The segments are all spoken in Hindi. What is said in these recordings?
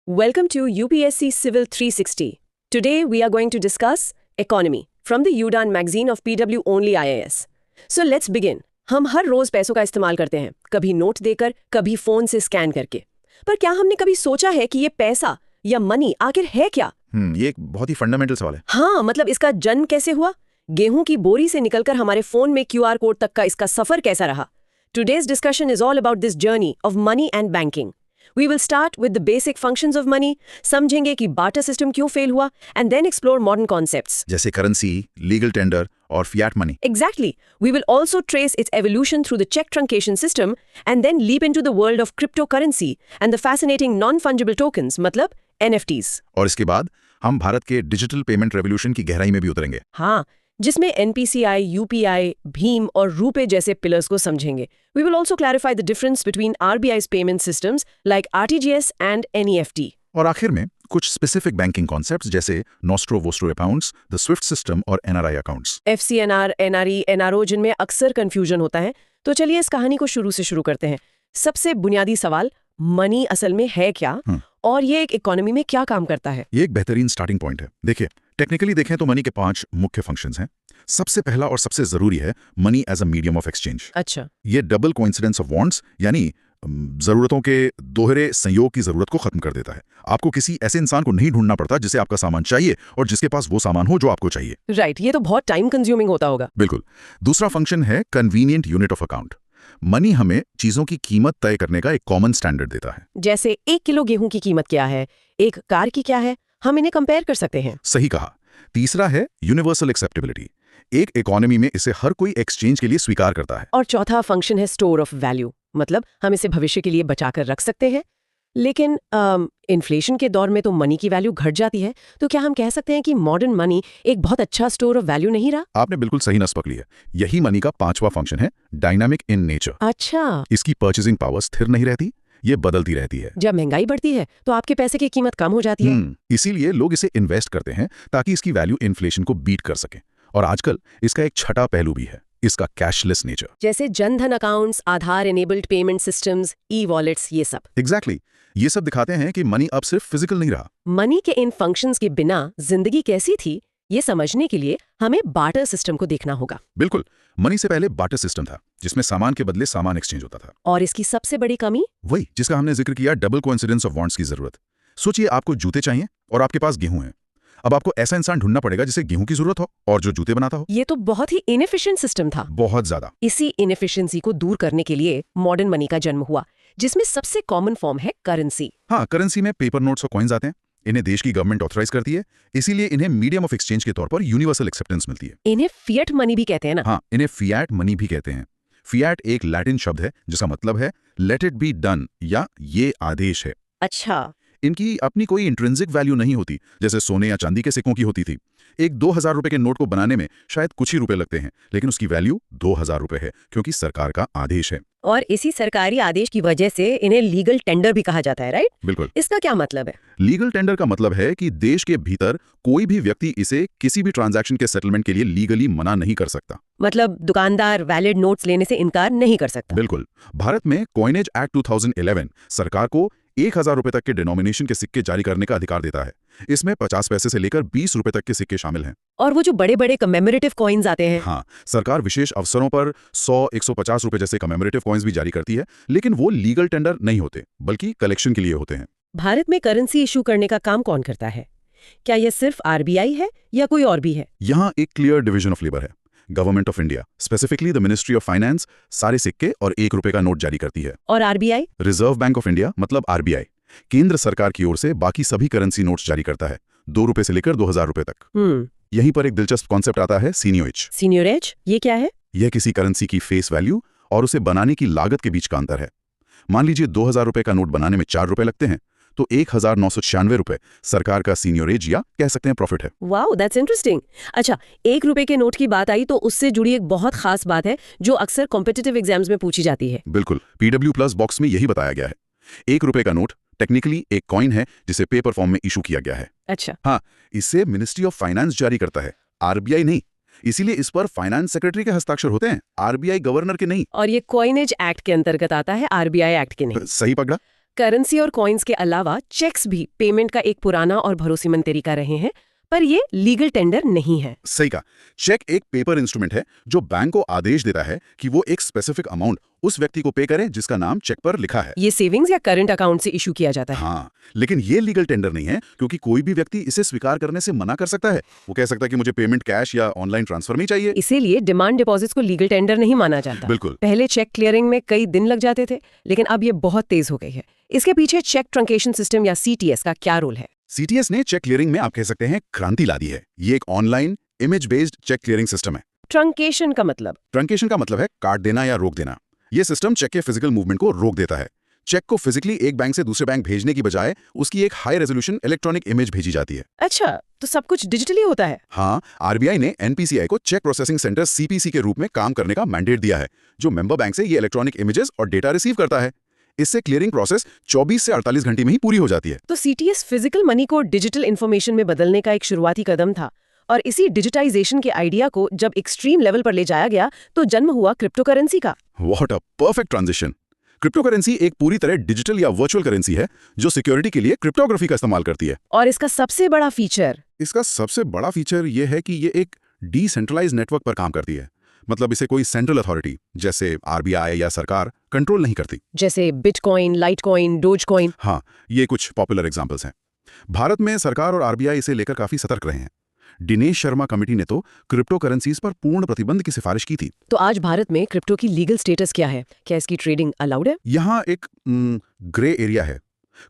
Welcome to UPSC Civil 360. Today we are going to discuss economy from the UDAN magazine of PW Only IAS. So let's begin. हम हर रोज पैसों का इस्तेमाल करते हैं, कभी नोट देकर, कभी फोन से स्कैन करके। पर क्या हमने कभी सोचा है कि ये पैसा या मनी आखिर है क्या? ये एक बहुत ही फंडामेंटल सवाल है। हाँ, मतलब इसका जन्म कैसे हुआ? गेहूं की बोरी से निकलकर हमारे फोन में QR कोड तक का इसका सफर कैसा रहा? Today's discussion is all about this journey of money and banking. We will start with the basic functions of money, समझेंगे कि बार्टर सिस्टम क्यों फेल हुआ, and then explore modern concepts. जैसे करेंसी, लीगल टेंडर और Fiat money. Exactly. We will also trace its evolution through the check truncation system and then leap into the world of cryptocurrency and the fascinating non-fungible tokens, मतलब NFTs. और इसके बाद हम भारत के डिजिटल पेमेंट रेवोल्यूशन की गहराई में भी उतरेंगे। हाँ, जिसमें NPCI, UPI, भीम और रूपे जैसे पिलर्स को समझेंगे। We will also clarify the difference between RBI's payment systems like RTGS and NEFT. और आखिर में कुछ स्पेसिफिक बैंकिंग कॉन्सेप्ट्स जैसे nostro vostro accounts, the Swift system और NRI accounts. FCNR, NRE, NRO जिनमें अक्सर कंफ्यूजन होता है। तो चलिए इस कहानी को शुरू करते हैं। सबसे बुनियादी सवाल, मनी असल में है क्या और ये एक इकोनॉमी में क्या काम करता है? ये एक बेहतरीन स्टार्टिंग पॉइंट है। देखिए, टेक्निकली देखें तो मनी के 5 मुख्य फंक्शंस हैं। सबसे पहला और सबसे जरूरी है money as a medium of exchange. अच्छा, ये डबल कोइंसिडेंस ऑफ वांट्स यानी जरूरतों के दोहरे संयोग की जरूरत को खत्म कर देता है। आपको किसी ऐसे इंसान को नहीं ढूंढना पड़ता जिसे आपका सामान चाहिए और जिसके पास वो सामान हो जो आपको चाहिए। राइट, ये तो बहुत टाइम कंज्यूमिंग होता होगा। बिल्कुल। दूसरा फंक्शन है convenient unit of account. Money हमें चीजों की कीमत तय करने का एक कॉमन स्टैंडर्ड देता है। जैसे 1 किलो गेहूं की कीमत क्या है, एक कार की क्या है, हम इन्हें कंपेयर कर सकते हैं। सही कहा। तीसरा है यूनिवर्सल एक्सेप्टेबिलिटी। एक इकोनॉमी में इसे हर कोई एक्सचेंज के लिए स्वीकार करता है। और चौथा फंक्शन है स्टोर ऑफ वैल्यू, मतलब हम इसे भविष्य के लिए बचाकर रख सकते हैं। लेकिन इन्फ्लेशन के दौर में तो मनी की वैल्यू घट जाती है, तो क्या हम कह सकते हैं कि मॉडर्न मनी एक बहुत अच्छा स्टोर ऑफ वैल्यू नहीं रहा? आपने बिल्कुल सही नस पकड़ी है। यही मनी का 5वां फंक्शन है, डायनामिक इन नेचर। अच्छा, इसकी परचेजिंग पावर स्थिर नहीं रहती, ये बदलती रहती है। जब महंगाई बढ़ती है तो आपके पैसे की कीमत कम हो जाती है। इसीलिए लोग इसे इन्वेस्ट करते हैं ताकि इसकी वैल्यू इन्फ्लेशन को बीट कर सके। और आजकल इसका एक छठा पहलू भी है, इसका कैशलेस नेचर। जैसे जनधन अकाउंट्स, आधार एनेबल्ड पेमेंट सिस्टम्स, ई-वॉलेट्स, ये सब। एग्जैक्टली। ये सब दिखाते हैं कि मनी अब सिर्फ फिजिकल नहीं रहा। मनी के इन फंक्शंस के बिना जिंदगी कैसी थी, ये समझने के लिए हमें बार्टर सिस्टम को देखना होगा। बिल्कुल। मनी से पहले बार्टर सिस्टम था जिसमें सामान के बदले सामान एक्सचेंज होता था। और इसकी सबसे बड़ी कमी वही जिसका हमने जिक्र किया, डबल कोइंसिडेंस ऑफ वांट्स की जरूरत। सोचिए, आपको जूते चाहिए और आपके पास गेहूं है। अब आपको ऐसा इंसान ढूंढना पड़ेगा जिसे गेहूं की जरूरत हो और जो जूते बनाता हो। ये तो बहुत ही इनएफिशिएंट सिस्टम था। बहुत ज्यादा। इसी इनएफिशिएंसी को दूर करने के लिए मॉडर्न मनी का जन्म हुआ, जिसमें सबसे कॉमन फॉर्म है करेंसी। हाँ, करेंसी में पेपर नोट्स और कॉइन्स आते हैं। इन्हें देश की गवर्नमेंट ऑथराइज करती है, इसीलिए इन्हें मीडियम ऑफ एक्सचेंज के तौर पर यूनिवर्सल एक्सेप्टेंस मिलती है। इन्हें फिएट मनी भी कहते हैं ना? हाँ, इन्हें फियाट मनी भी कहते हैं। फियाट एक लैटिन शब्द है जिसका मतलब है लेट इट बी डन या ये आदेश है। अच्छा, इनकी अपनी कोई इंट्रिंसिक वैल्यू नहीं होती, जैसे सोने या चांदी के सिक्कों की होती थी। एक 2000 रुपए के नोट को बनाने में शायद कुछ ही रुपए लगते हैं, लेकिन उसकी वैल्यू 2000 रुपए है क्योंकि सरकार का आदेश है। और इसी सरकारी आदेश की वजह से इन्हें लीगल टेंडर भी कहा जाता है, राइट? बिल्कुल। इसका क्या मतलब है? लीगल टेंडर का मतलब है कि देश के भीतर कोई भी व्यक्ति इसे किसी भी ट्रांजैक्शन के सेटलमेंट के लिए लीगली मना नहीं कर सकता। मतलब दुकानदार वैलिड नोट्स लेने से इनकार नहीं कर सकता। बिल्कुल। भारत में कॉइनेज एक्ट 2011 सरकार को 1000 रुपए तक के डिनोमिनेशन के सिक्के जारी करने का अधिकार देता है। इसमें 50 पैसे से लेकर 20 रुपए तक के सिक्के शामिल हैं। और वो जो बड़े बड़े कमेमोरेटिव कॉइन्स आते हैं, हाँ, सरकार विशेष अवसरों पर 100, 150 रुपए जैसे कमेमोरेटिव कॉइन्स भी जारी करती है, लेकिन वो लीगल टेंडर नहीं होते, बल्कि कलेक्शन के लिए होते हैं। भारत में करेंसी इशू करने का काम कौन करता है? क्या यह सिर्फ RBI है या कोई और भी है? यहाँ एक क्लियर डिवीजन ऑफ लेबर है। Government of India, specifically the ministry of finance, सारे सिक्के और 1 रुपए का नोट जारी करती है। और RBI? Reserve bank of India मतलब RBI केंद्र सरकार की ओर से बाकी सभी करेंसी नोट्स जारी करता है, 2 रुपए से लेकर 2000 रुपए तक। यहीं पर एक दिलचस्प कॉन्सेप्ट आता है, सीनियोरेज। सीनियोरेज ये क्या है? यह किसी करेंसी की फेस वैल्यू और उसे बनाने की लागत के बीच का अंतर है। मान लीजिए 2000 रुपए का नोट बनाने में 4 रुपए लगते हैं, तो 1996 रुपए सरकार का सीनियोरेज या कह सकते हैं प्रॉफिट है। Wow, that's interesting. अच्छा, 1 रुपए के नोट की बात आई तो उससे जुड़ी एक बहुत खास बात है जो अक्सर कॉम्पिटिटिव एग्जाम्स में पूछी जाती है। बिल्कुल, PW+ बॉक्स में यही बताया गया है। 1 रुपए का नोट टेक्निकली एक कॉइन है जिसे पेपर फॉर्म में इशू किया गया है। अच्छा, हाँ, इसे मिनिस्ट्री ऑफ फाइनेंस जारी करता है, RBI नहीं। इसीलिए इस पर फाइनेंस सेक्रेटरी के हस्ताक्षर होते हैं, RBI गवर्नर के नहीं। और ये कॉइनेज एक्ट के अंतर्गत आता है, RBI एक्ट के नहीं। सही पकड़ा। करेंसी और कॉइन्स के अलावा चेक्स भी पेमेंट का एक पुराना और भरोसेमंद तरीका रहे हैं, पर ये लीगल टेंडर नहीं है। सही कहा। चेक एक पेपर इंस्ट्रूमेंट है जो बैंक को आदेश देता है कि वो एक स्पेसिफिक अमाउंट उस व्यक्ति को पे करे जिसका नाम चेक पर लिखा है। ये सेविंग्स या करंट अकाउंट से इशू किया जाता है। हाँ, लेकिन ये लीगल टेंडर नहीं है, क्योंकि कोई भी व्यक्ति इसे स्वीकार करने से मना कर सकता है। वो कह सकता है कि मुझे पेमेंट कैश या ऑनलाइन ट्रांसफर में ही चाहिए। इसीलिए डिमांड डिपॉजिट्स को लीगल टेंडर नहीं माना जाता। बिल्कुल। पहले चेक क्लियरिंग में कई दिन लग जाते थे, लेकिन अब ये बहुत तेज हो गई है। इसके पीछे चेक ट्रंकेशन सिस्टम या CTS का क्या रोल है? CTS ने चेक क्लियरिंग में आप कह सकते हैं क्रांति ला दी है। ये एक online image based cheque clearing system है। ट्रंकेशन का मतलब? ट्रंकेशन का मतलब है काट देना या रोक देना। ये सिस्टम चेक के फिजिकल मूवमेंट को रोक देता है। चेक को फिजिकली एक बैंक से दूसरे बैंक भेजने की बजाय उसकी एक हाई रेजोल्यूशन इलेक्ट्रॉनिक इमेज भेजी जाती है। अच्छा, तो सब कुछ डिजिटली होता है? हाँ, RBI ने NPCI को चेक प्रोसेसिंग सेंटर CPC के रूप में काम करने का मैंडेट दिया है, जो मेंबर बैंक से ये इलेक्ट्रॉनिक इमेजेस और डेटा रिसीव करता है। इससे क्लियरिंग प्रोसेस 24 से 48 घंटे में ही पूरी हो जाती है। तो CTS फिजिकल मनी को डिजिटल इंफॉर्मेशन में बदलने का एक शुरुआती कदम था, और इसी डिजिटाइजेशन के आइडिया को जब एक्सट्रीम लेवल पर ले जाया गया तो जन्म हुआ क्रिप्टो करेंसी का। What a perfect transition. Crypto currency एक पूरी तरह डिजिटल या वर्चुअल करेंसी है जो सिक्योरिटी के लिए क्रिप्टोग्राफी का इस्तेमाल करती है। और इसका सबसे बड़ा फीचर ये है कि ये एक डिसेंट्रलाइज्ड नेटवर्क पर काम करती है। मतलब इसे कोई सेंट्रल अथॉरिटी जैसे RBI या सरकार कंट्रोल नहीं करती। जैसे बिटकॉइन, लाइटकॉइन, डोजकॉइन। हाँ, ये कुछ पॉपुलर एग्जांपल्स हैं। भारत में सरकार और RBI इसे लेकर काफी सतर्क रहे हैं। दिनेश शर्मा कमेटी ने तो क्रिप्टो करेंसीज पर पूर्ण प्रतिबंध की सिफारिश की थी। तो आज भारत में क्रिप्टो की लीगल स्टेटस क्या है? क्या इसकी ट्रेडिंग अलाउड है? यहाँ एक ग्रे एरिया है।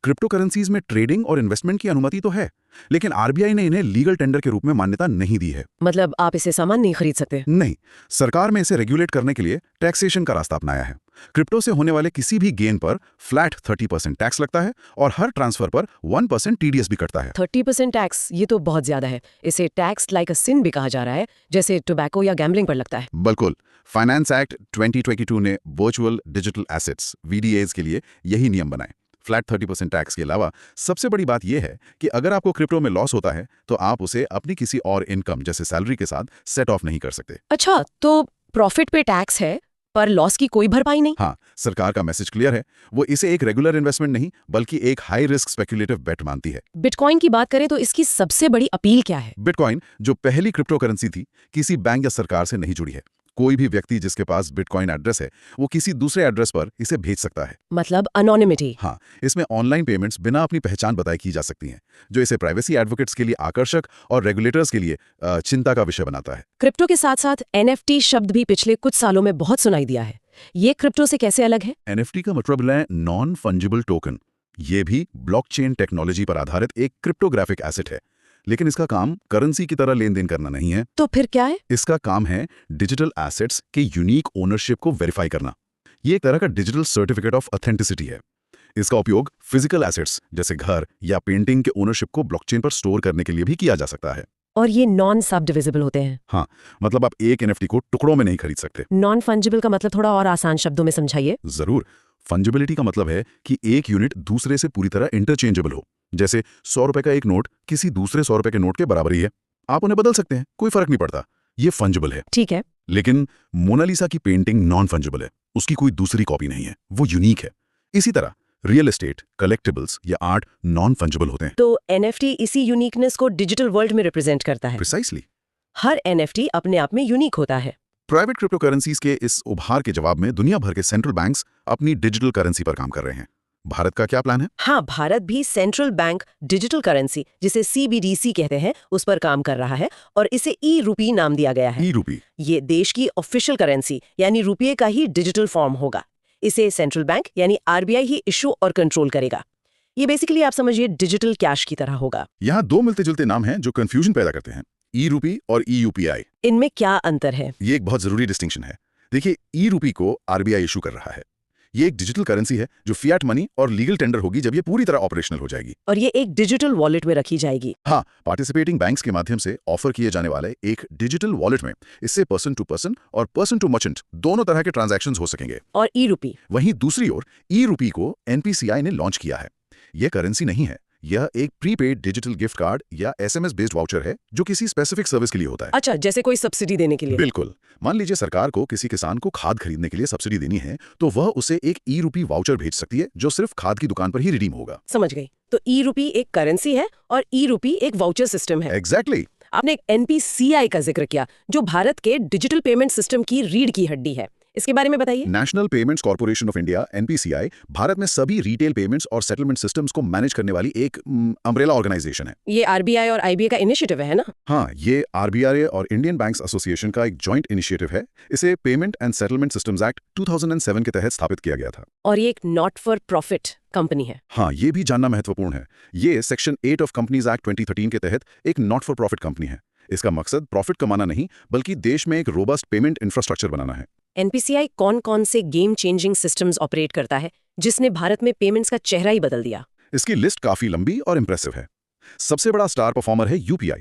क्रिप्टो करेंसीज में ट्रेडिंग और इन्वेस्टमेंट की अनुमति तो है, लेकिन RBI ने इन्हें लीगल टेंडर के रूप में मान्यता नहीं दी है। मतलब आप इसे सामान नहीं खरीद सकते? नहीं, सरकार ने इसे रेगुलेट करने के लिए टैक्सेशन का रास्ता अपनाया है। क्रिप्टो से होने वाले किसी भी गेन पर फ्लैट 30% टैक्स लगता है और हर ट्रांसफर पर 1% TDS भी कटता है। 30% टैक्स, ये तो बहुत ज्यादा है। इसे टैक्स लाइक अ सिन भी कहा जा रहा है, जैसे टोबैको या गैम्बलिंग पर लगता है। बिल्कुल। फाइनेंस एक्ट 2022 ने वर्चुअल डिजिटल एसेट्स VDAs के लिए यही नियम बनाए। फ्लैट 30% टैक्स के अलावा सबसे बड़ी बात यह है कि अगर आपको क्रिप्टो में लॉस होता है तो आप उसे अपनी किसी और इनकम जैसे सैलरी के साथ सेट ऑफ नहीं कर सकते। अच्छा, तो प्रॉफिट पे टैक्स है पर लॉस की कोई भरपाई नहीं? हाँ, सरकार का मैसेज क्लियर है। वो इसे एक रेगुलर इन्वेस्टमेंट नहीं बल्कि एक हाई रिस्क स्पेक्युलेटिव बेट मानती है। बिटकॉइन की बात करें तो इसकी सबसे बड़ी अपील क्या है? बिटकॉइन जो पहली क्रिप्टो करेंसी थी, किसी बैंक या सरकार से नहीं जुड़ी है। कोई भी व्यक्ति जिसके पास बिटकॉइन एड्रेस है वो किसी दूसरे एड्रेस पर इसे भेज सकता है। मतलब अनोनिमिटी। हाँ, इसमें ऑनलाइन पेमेंट्स बिना अपनी पहचान बताए की जा सकती हैं, जो इसे प्राइवेसी एडवोकेट्स के लिए आकर्षक और रेगुलेटर्स के लिए चिंता का विषय बनाता है। क्रिप्टो के साथ साथ NFT शब्द भी पिछले कुछ सालों में बहुत सुनाई दिया है। ये क्रिप्टो से कैसे अलग है? NFT का मतलब है नॉन फंजिबल टोकन। ये भी ब्लॉकचेन टेक्नोलॉजी पर आधारित एक क्रिप्टोग्राफिक एसेट है, लेकिन इसका काम करेंसी की तरह लेन देन करना नहीं है। तो फिर क्या है? इसका काम है डिजिटल एसेट्स के यूनिक ओनरशिप को वेरीफाई करना। ये एक तरह का डिजिटल सर्टिफिकेट ऑफ ऑथेंटिसिटी है। इसका उपयोग फिजिकल एसेट्स जैसे घर या पेंटिंग के ओनरशिप को ब्लॉकचेन पर स्टोर करने के लिए भी किया जा सकता है। और ये नॉन सब डिविजिबल होते हैं? हाँ, मतलब आप एक NFT को टुकड़ों में नहीं खरीद सकते। नॉन फंजिबल का मतलब थोड़ा और आसान शब्दों में समझाइए। जरूर। फंजिबिलिटी का मतलब है कि एक यूनिट दूसरे से पूरी तरह इंटरचेंजेबल हो। जैसे 100 रुपए का एक नोट किसी दूसरे 100 रुपए के नोट के बराबर ही है, आप उन्हें बदल सकते हैं, कोई फर्क नहीं पड़ता। ये फंजिबल है। ठीक है। लेकिन मोनालिसा की पेंटिंग नॉन फंजिबल है, उसकी कोई दूसरी कॉपी नहीं है, वो यूनिक है। इसी तरह रियल एस्टेट, कलेक्टिबल्स या आर्ट नॉन फंजिबल होते हैं। तो NFT इसी यूनिकनेस को डिजिटल वर्ल्ड में रिप्रेजेंट करता है। प्रिसाइसली। हर NFT अपने आप में यूनिक होता है। प्राइवेट क्रिप्टो करेंसीज के इस उभार के जवाब में दुनिया भर के सेंट्रल बैंक्स अपनी डिजिटल करेंसी पर काम कर रहे हैं। भारत का क्या प्लान है? हाँ, भारत भी सेंट्रल बैंक डिजिटल करेंसी जिसे CBDC कहते हैं उस पर काम कर रहा है, और इसे ई-रूपी नाम दिया गया है। ई-रूपी ये देश की ऑफिशियल करेंसी यानी रुपये का ही डिजिटल फॉर्म होगा। इसे सेंट्रल बैंक यानी RBI ही इशू और कंट्रोल करेगा। ये बेसिकली आप समझिए डिजिटल कैश की तरह होगा। यहाँ दो मिलते जुलते नाम हैं जो कंफ्यूजन पैदा करते हैं, ई-रूपी और EUPI। इनमें क्या अंतर है? ये एक बहुत जरूरी डिस्टिंक्शन है। देखिए, ई-रूपी को RBI इशू कर रहा है। ये एक डिजिटल करेंसी है जो फिएट मनी और लीगल टेंडर होगी जब ये पूरी तरह ऑपरेशनल हो जाएगी। और ये एक डिजिटल वॉलेट में रखी जाएगी। हाँ, पार्टिसिपेटिंग बैंक्स के माध्यम से ऑफर किए जाने वाले एक डिजिटल वॉलेट में इससे पर्सन टू पर्सन और पर्सन टू मर्चेंट दोनों तरह के ट्रांजैक्शंस हो सकेंगे। और ई-रूपी? वहीं दूसरी ओर ई-रूपी को NPCI ने लॉन्च किया है। यह करेंसी नहीं है, यह एक प्रीपेड डिजिटल गिफ्ट कार्ड या SMS बेस्ड वाउचर है जो किसी स्पेसिफिक सर्विस के लिए होता है। अच्छा, जैसे कोई सब्सिडी देने के लिए। बिल्कुल। मान लीजिए सरकार को किसी किसान को खाद खरीदने के लिए सब्सिडी देनी है, तो वह उसे एक ई-रूपी वाउचर भेज सकती है जो सिर्फ खाद की दुकान पर ही रिडीम होगा। समझ गई। तो ई-रूपी एक करेंसी है और ई-रूपी एक वाउचर सिस्टम है। एग्जैक्टली। आपने एक NPCI का जिक्र किया, जो भारत के डिजिटल पेमेंट सिस्टम की रीढ़ की हड्डी है। इसके बारे में बताइए। National payments corporation of India NPCI Bharat में सभी रिटेल पेमेंट्स और सेटलमेंट सिस्टम्स को मैनेज करने वाली एक अम्ब्रेला ऑर्गेनाइजेशन है। ये RBI और IBA का इनिशिएटिव है ना? हाँ, ये RBI और इंडियन बैंक्स एसोसिएशन का एक जॉइंट इनिशिएटिव है। इसे payment and settlement systems act 2007 के तहत स्थापित किया गया था। और ये एक नॉट फॉर प्रॉफिट कंपनी है। हाँ, ये भी जानना महत्वपूर्ण है। ये सेक्शन 8 ऑफ कंपनीज एक्ट 2013 के तहत एक नॉट फॉर प्रॉफिट कंपनी है। इसका मकसद प्रॉफिट कमाना नहीं, बल्कि देश में एक रोबस्ट पेमेंट इंफ्रास्ट्रक्चर बनाना है। NPCI कौन-कौन से गेम चेंजिंग सिस्टम्स ऑपरेट करता है, जिसने भारत में पेमेंट्स का चेहरा ही बदल दिया? इसकी लिस्ट काफी लंबी और इंप्रेसिव है। सबसे बड़ा स्टार परफॉर्मर है UPI,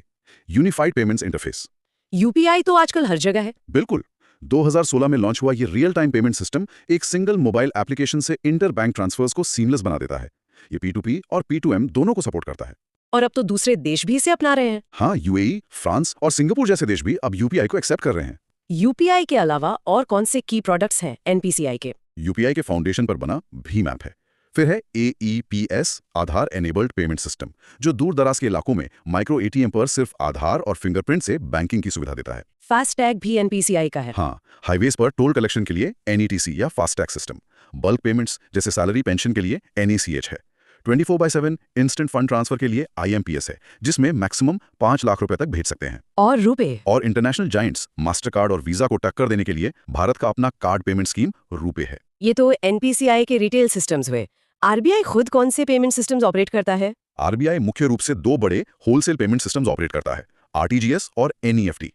unified payments interface. UPI तो आजकल हर जगह है। बिल्कुल। 2016 में लॉन्च हुआ ये रियल टाइम पेमेंट सिस्टम एक सिंगल मोबाइल एप्लीकेशन से इंटर बैंक ट्रांसफर्स को सीमलेस बना देता है। ये P2P और P2M दोनों को सपोर्ट करता है। और अब तो दूसरे देश भी इसे अपना रहे हैं। हाँ, UAE, फ्रांस और सिंगापुर जैसे देश भी अब UPI को एक्सेप्ट कर रहे हैं। UPI के अलावा और कौन से की प्रोडक्ट्स हैं NPCI के? UPI के फाउंडेशन पर बना भीम ऐप है। फिर है AEPS, आधार एनेबल्ड पेमेंट सिस्टम, जो दूर दराज के इलाकों में माइक्रो ATM पर सिर्फ आधार और फिंगरप्रिंट से बैंकिंग की सुविधा देता है। फास्टैग भी NPCI का है। हाँ, हाईवेज पर टोल कलेक्शन के लिए NETC या फास्टैग सिस्टम। बल्क पेमेंट्स जैसे सैलरी पेंशन के लिए NACH है। 24/7 इंस्टेंट फंड ट्रांसफर के लिए IMPS है, जिसमें मैक्सिमम 5 लाख रुपए तक भेज सकते हैं। और रुपए। और इंटरनेशनल जायंट्स मास्टर कार्ड और वीजा को टक्कर देने के लिए भारत का अपना कार्ड पेमेंट स्कीम रुपे है। ये तो NPCI के रिटेल सिस्टम्स हुए। RBI खुद कौन से पेमेंट सिस्टम्स ऑपरेट करता है? RBI मुख्य रूप से 2 बड़े होलसेल पेमेंट सिस्टम्स ऑपरेट करता है, RTGS और NEFT।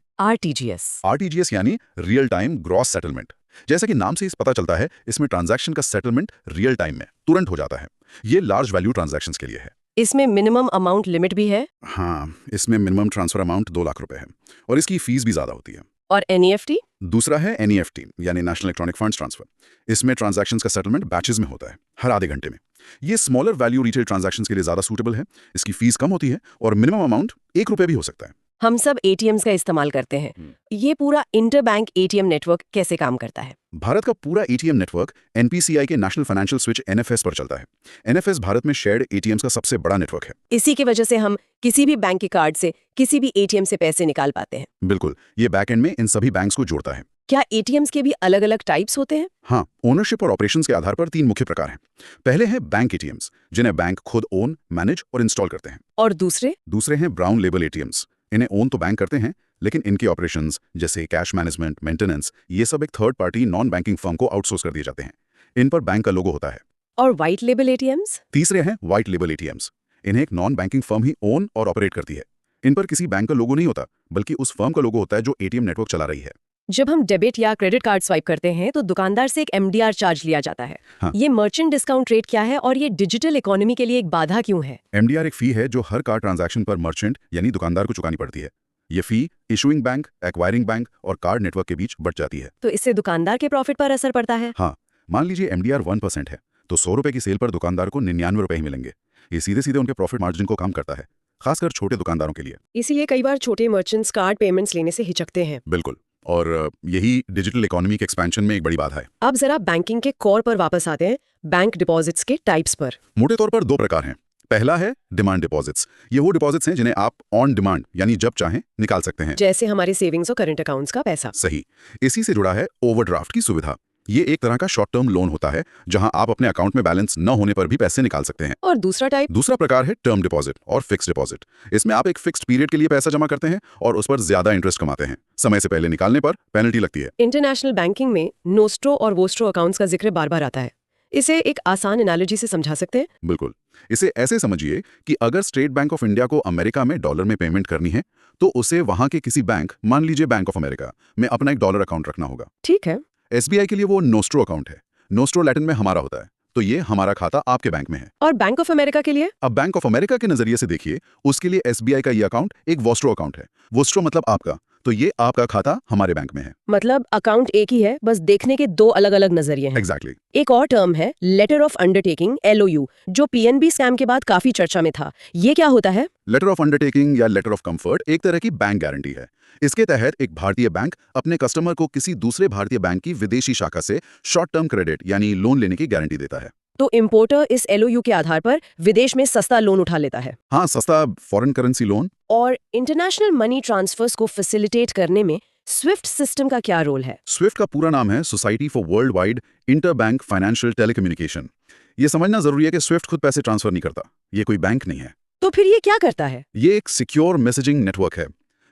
RTGS यानी रियल टाइम ग्रॉस सेटलमेंट। जैसा कि नाम से ही पता चलता है, इसमें ट्रांजैक्शन का सेटलमेंट रियल टाइम में तुरंत हो जाता है। ये लार्ज वैल्यू ट्रांजैक्शंस के लिए है। इसमें मिनिमम अमाउंट लिमिट भी है? हाँ, इसमें मिनिमम ट्रांसफर अमाउंट 2 लाख रुपए है और इसकी फीस भी ज्यादा होती है। और NEFT? दूसरा है NEFT यानी नेशनल इलेक्ट्रॉनिक फंड्स ट्रांसफर। इसमें ट्रांजैक्शंस का सेटलमेंट बैचेस में होता है, हर आधे घंटे में। ये स्मॉलर वैल्यू रिटेल ट्रांजैक्शंस के लिए ज्यादा सूटेबल है। इसकी फीस कम होती है और मिनिमम अमाउंट 1 रुपए भी हो सकता है। हम सब ATMs का इस्तेमाल करते हैं। ये पूरा इंटरबैंक ATM नेटवर्क कैसे काम करता है? भारत का पूरा ATM नेटवर्क NPCI के नेशनल फाइनेंशियल स्विच NFS पर चलता है। NFS भारत में शेयर्ड ATMs का सबसे बड़ा नेटवर्क है। इसी की वजह से हम किसी भी बैंक के कार्ड से किसी भी ATM से पैसे निकाल पाते हैं। बिल्कुल, ये बैकएंड में इन सभी बैंक्स को जोड़ता है। क्या ATMs के भी अलग-अलग टाइप्स होते हैं? हाँ, ओनरशिप और ऑपरेशंस के आधार पर 3 मुख्य प्रकार हैं। पहले हैं बैंक ATMs, जिन्हें बैंक खुद ओन, मैनेज और इंस्टॉल करते हैं। और दूसरे हैं ब्राउन लेबल ATMs। इन्हें ओन तो बैंक करते हैं, लेकिन इनके ऑपरेशंस जैसे कैश मैनेजमेंट, मेंटेनेंस, ये सब एक third party non banking firm को आउटसोर्स कर दिए जाते हैं। इन पर बैंक का लोगो होता है। और व्हाइट लेबल ATMs? तीसरे हैं व्हाइट लेबल ATMs। इन्हें एक नॉन बैंकिंग फर्म ही ओन और ऑपरेट करती है। इन पर किसी बैंक का लोगो नहीं होता, बल्कि उस फर्म का लोगो होता है जो ATM नेटवर्क चला रही है। जब हम डेबिट या क्रेडिट कार्ड स्वाइप करते हैं तो दुकानदार से एक MDR चार्ज लिया जाता है। हाँ। ये मर्चेंट डिस्काउंट रेट क्या है और ये डिजिटल इकोनॉमी के लिए एक बाधा क्यों है? MDR एक फी है जो हर कार्ड ट्रांजैक्शन पर मर्चेंट यानी दुकानदार को चुकानी पड़ती है। ये फी इशुइंग बैंक, एक्वायरिंग बैंक और कार्ड नेटवर्क के बीच बढ़ जाती है। तो इससे दुकानदार के प्रॉफिट पर असर पड़ता है? हाँ, मान लीजिए MDR 1% है, तो 100 रुपए की सेल पर दुकानदार को 99 रुपए ही मिलेंगे। ये सीधे सीधे उनके प्रॉफिट मार्जिन को कम करता है, खासकर छोटे दुकानदारों के लिए। इसीलिए कई बार छोटे मर्चेंट्स कार्ड पेमेंट्स लेने से हिचकते हैं। बिल्कुल, और यही डिजिटल इकोनॉमी के एक्सपेंशन में एक बड़ी बाधा है। अब जरा बैंकिंग के कोर पर वापस आते हैं, बैंक डिपॉजिट्स के टाइप्स पर। मोटे तौर पर 2 प्रकार हैं। पहला है डिमांड डिपॉजिट्स। ये वो डिपॉजिट्स हैं जिन्हें आप ऑन डिमांड यानी जब चाहें निकाल सकते हैं, जैसे हमारे सेविंग्स और करंट अकाउंट्स का पैसा। सही। इसी से जुड़ा है ओवरड्राफ्ट की सुविधा। ये एक तरह का शॉर्ट टर्म लोन होता है, जहां आप अपने अकाउंट में बैलेंस न होने पर भी पैसे निकाल सकते हैं। और दूसरा प्रकार है टर्म डिपॉजिट और फिक्स्ड डिपॉजिट। इसमें आप एक फिक्स्ड पीरियड के लिए पैसा जमा करते हैं और उस पर ज्यादा इंटरेस्ट कमाते हैं। समय से पहले निकालने पर पेनल्टी लगती है। इंटरनेशनल बैंकिंग में नोस्ट्रो और वोस्ट्रो अकाउंट्स का जिक्र बार बार आता है। इसे एक आसान एनालॉजी से समझा सकते हैं? बिल्कुल। इसे ऐसे समझिए कि अगर स्टेट बैंक ऑफ इंडिया को अमेरिका में डॉलर में पेमेंट करनी है, तो उसे वहां के किसी बैंक, मान लीजिए बैंक ऑफ अमेरिका, में अपना एक डॉलर अकाउंट रखना होगा। ठीक है। SBI के लिए वो नोस्ट्रो अकाउंट है। नोस्ट्रो लैटिन में हमारा होता है, तो ये हमारा खाता आपके बैंक में है। और बैंक ऑफ अमेरिका के लिए? अब बैंक ऑफ अमेरिका के नजरिए से देखिए, उसके लिए SBI का ये अकाउंट एक वोस्ट्रो अकाउंट है। वोस्ट्रो मतलब आपका, तो ये आपका खाता हमारे बैंक में है। मतलब अकाउंट एक ही है, बस देखने के दो अलग अलग नजरिए हैं। एग्जैक्टली। एक और टर्म है लेटर ऑफ अंडरटेकिंग LOU, जो पीएनबी स्कैम के बाद काफी चर्चा में था। ये क्या होता है? लेटर ऑफ अंडरटेकिंग या लेटर ऑफ कंफर्ट एक तरह की बैंक गारंटी है। इसके तहत एक भारतीय बैंक अपने कस्टमर को किसी दूसरे भारतीय बैंक की विदेशी शाखा से शॉर्ट टर्म क्रेडिट यानी लोन लेने की गारंटी देता है। तो इम्पोर्टर इस LOU के आधार पर विदेश में सस्ता लोन उठा लेता है। हाँ, सस्ता फॉरेन करेंसी लोन। और इंटरनेशनल मनी ट्रांसफर्स को फैसिलिटेट करने में स्विफ्ट सिस्टम का क्या रोल है? स्विफ्ट का पूरा नाम है society for world wide inter bank financial telecommunication. ये समझना जरूरी है कि स्विफ्ट खुद पैसे ट्रांसफर नहीं करता, ये कोई बैंक नहीं है। तो फिर ये क्या करता है? ये एक सिक्योर मैसेजिंग नेटवर्क है।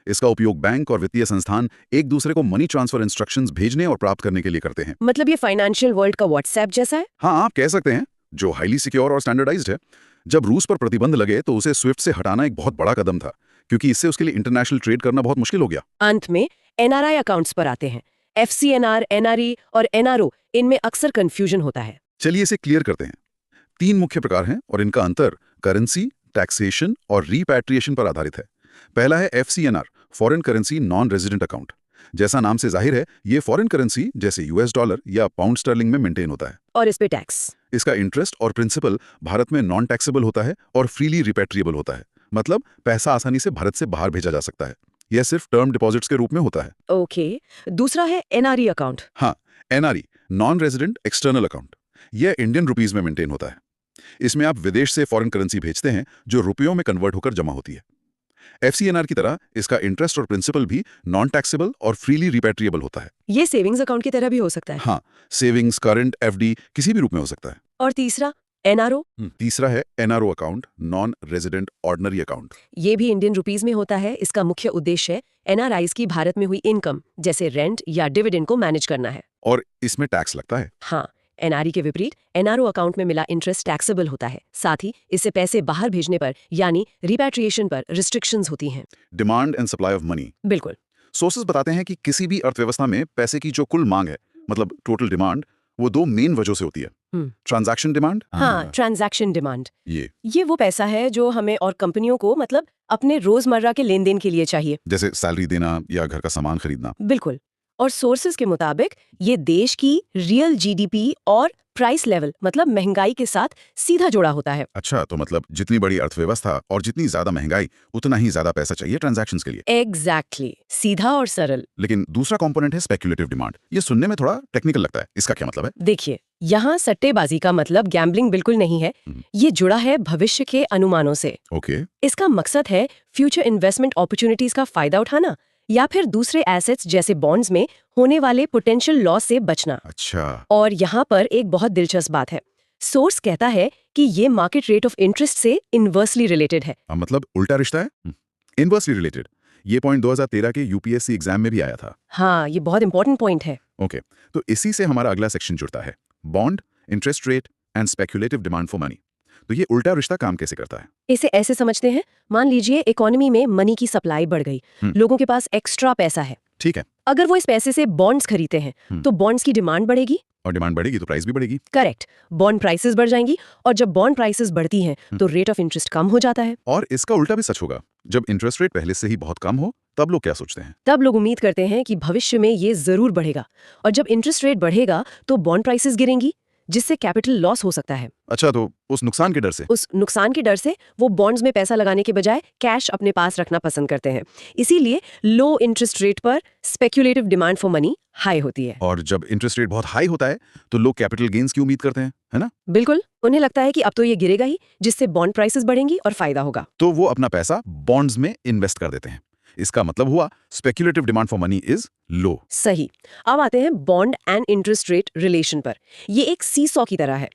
इसका उपयोग बैंक और वित्तीय संस्थान एक दूसरे को मनी ट्रांसफर इंस्ट्रक्शंस भेजने और प्राप्त करने के लिए करते हैं। मतलब ये फाइनेंशियल वर्ल्ड का व्हाट्सएप जैसा है? हाँ, आप कह सकते हैं, जो हाईली सिक्योर और स्टैंडर्डाइज्ड है। जब रूस पर प्रतिबंध लगे तो उसे स्विफ्ट से हटाना एक बहुत बड़ा कदम था, क्योंकि इससे उसके लिए इंटरनेशनल ट्रेड करना बहुत मुश्किल हो गया। अंत में NRI अकाउंट्स पर आते हैं। FCNR, NRE और NRO, इनमें अक्सर कंफ्यूजन होता है। चलिए इसे क्लियर करते हैं। 3 मुख्य प्रकार हैं और इनका अंतर करेंसी, टैक्सेशन और रीपैट्रिएशन पर आधारित है। पहला है FCNR, foreign currency non resident account. जैसा नाम से जाहिर है, ये फॉरेन करेंसी जैसे US डॉलर या पाउंड स्टर्लिंग में मेंटेन होता है। और इस पे टैक्स? इसका इंटरेस्ट और प्रिंसिपल भारत में नॉन टैक्सेबल होता है और फ्रीली रिपैट्रिएबल होता है। मतलब पैसा आसानी से भारत से बाहर भेजा जा सकता है। यह सिर्फ टर्म डिपॉजिट्स के रूप में होता है। ओके। दूसरा है NRE अकाउंट। हाँ, NRE, non resident external account. यह इंडियन रुपीज में मेंटेन होता है। इसमें आप विदेश से फॉरेन करेंसी भेजते हैं जो रुपयों में कन्वर्ट होकर जमा होती है। FCNR की तरह इसका इंटरेस्ट और प्रिंसिपल भी नॉन टैक्सेबल और फ्रीली रिपैट्रिएबल होता है। ये सेविंग्स अकाउंट की तरह भी हो सकता है? हाँ, सेविंग्स, करंट, FD किसी भी रूप में हो सकता है। और तीसरा NRO? तीसरा है NRO account, non resident ordinary account. ये भी इंडियन रुपीस में होता है। इसका मुख्य उद्देश्य NRIs की भारत में हुई इनकम जैसे रेंट या डिविडेंड को मैनेज करना है। और इसमें टैक्स लगता है। हाँ, NRE के विपरीत NRO अकाउंट में मिला इंटरेस्ट टैक्सेबल होता है। साथ ही इससे पैसे बाहर भेजने पर यानी रिपैट्रिएशन पर रिस्ट्रिक्शंस होती हैं। Demand and supply of money. बिल्कुल। सोर्सेज बताते हैं कि किसी भी अर्थव्यवस्था में पैसे की जो कुल मांग है, मतलब टोटल डिमांड, वो 2 मेन वजह से होती है। Transaction demand. हाँ, ट्रांजैक्शन डिमांड। ये वो पैसा है जो हमें और कंपनियों को मतलब अपने रोजमर्रा के लेन देन के लिए चाहिए, जैसे सैलरी देना या घर का सामान खरीदना। बिल्कुल। और सोर्सेज के मुताबिक ये देश की रियल GDP और प्राइस लेवल मतलब महंगाई के साथ सीधा जुड़ा होता है। अच्छा, तो मतलब जितनी बड़ी अर्थव्यवस्था और जितनी ज्यादा महंगाई, उतना ही ज्यादा पैसा चाहिए ट्रांजैक्शंस के लिए। एग्जैक्टली, सीधा और सरल। लेकिन दूसरा कंपोनेंट है स्पेक्युलेटिव डिमांड। ये सुनने में थोड़ा टेक्निकल लगता है, इसका क्या मतलब है? देखिए, यहाँ सट्टेबाजी का मतलब गैम्बलिंग बिल्कुल नहीं है। ये जुड़ा है भविष्य के अनुमानों से। ओके। इसका मकसद है फ्यूचर इन्वेस्टमेंट अपॉर्चुनिटीज का फायदा उठाना या फिर दूसरे एसेट्स जैसे बॉन्ड्स में होने वाले पोटेंशियल लॉस से बचना। अच्छा। और यहाँ पर एक बहुत दिलचस्प बात है। सोर्स कहता है कि ये मार्केट रेट ऑफ इंटरेस्ट से इनवर्सली रिलेटेड है। मतलब उल्टा रिश्ता है। Inversely related. ये पॉइंट 2013 के UPSC एग्जाम में भी आया था। हाँ, ये बहुत इंपॉर्टेंट पॉइंट है। ओके, तो इसी से हमारा अगला सेक्शन जुड़ता है, bond, interest rate and speculative demand for money. तो ये उल्टा रिश्ता काम कैसे करता है? इसे ऐसे समझते हैं, मान लीजिए इकोनॉमी में मनी की सप्लाई बढ़ गई, लोगों के पास एक्स्ट्रा पैसा है। ठीक है। अगर वो इस पैसे से बॉन्ड्स खरीदते हैं तो बॉन्ड्स की डिमांड बढ़ेगी। और डिमांड बढ़ेगी तो प्राइस भी बढ़ेगी। करेक्ट, बॉन्ड प्राइसेस बढ़ जाएंगी और जब बॉन्ड प्राइसेस बढ़ती हैं तो रेट ऑफ इंटरेस्ट कम हो जाता है। और इसका उल्टा भी सच होगा। जब इंटरेस्ट रेट पहले से ही बहुत कम हो तब लोग क्या सोचते हैं? तब लोग उम्मीद करते हैं कि भविष्य में ये जरूर बढ़ेगा, और जब इंटरेस्ट रेट बढ़ेगा तो बॉन्ड प्राइसेस गिरेंगी, जिससे कैपिटल लॉस हो सकता है। अच्छा, तो उस नुकसान के डर से वो बॉन्ड्स में पैसा लगाने के बजाय कैश अपने पास रखना पसंद करते हैं। इसीलिए लो इंटरेस्ट रेट पर speculative demand for money high होती है। और जब इंटरेस्ट रेट बहुत हाई होता है तो लोग कैपिटल गेन्स की उम्मीद करते हैं, है ना? बिल्कुल, उन्हें लगता है कि अब तो ये गिरेगा ही, जिससे बॉन्ड प्राइसेस बढ़ेंगी और फायदा होगा। तो वो अपना पैसा बॉन्ड्स में इन्वेस्ट कर देते हैं। इसका मतलब हुआ speculative demand for money is low. सही। अब आते हैं bond and interest rate relation पर। ये एक सीसॉ की तरह है,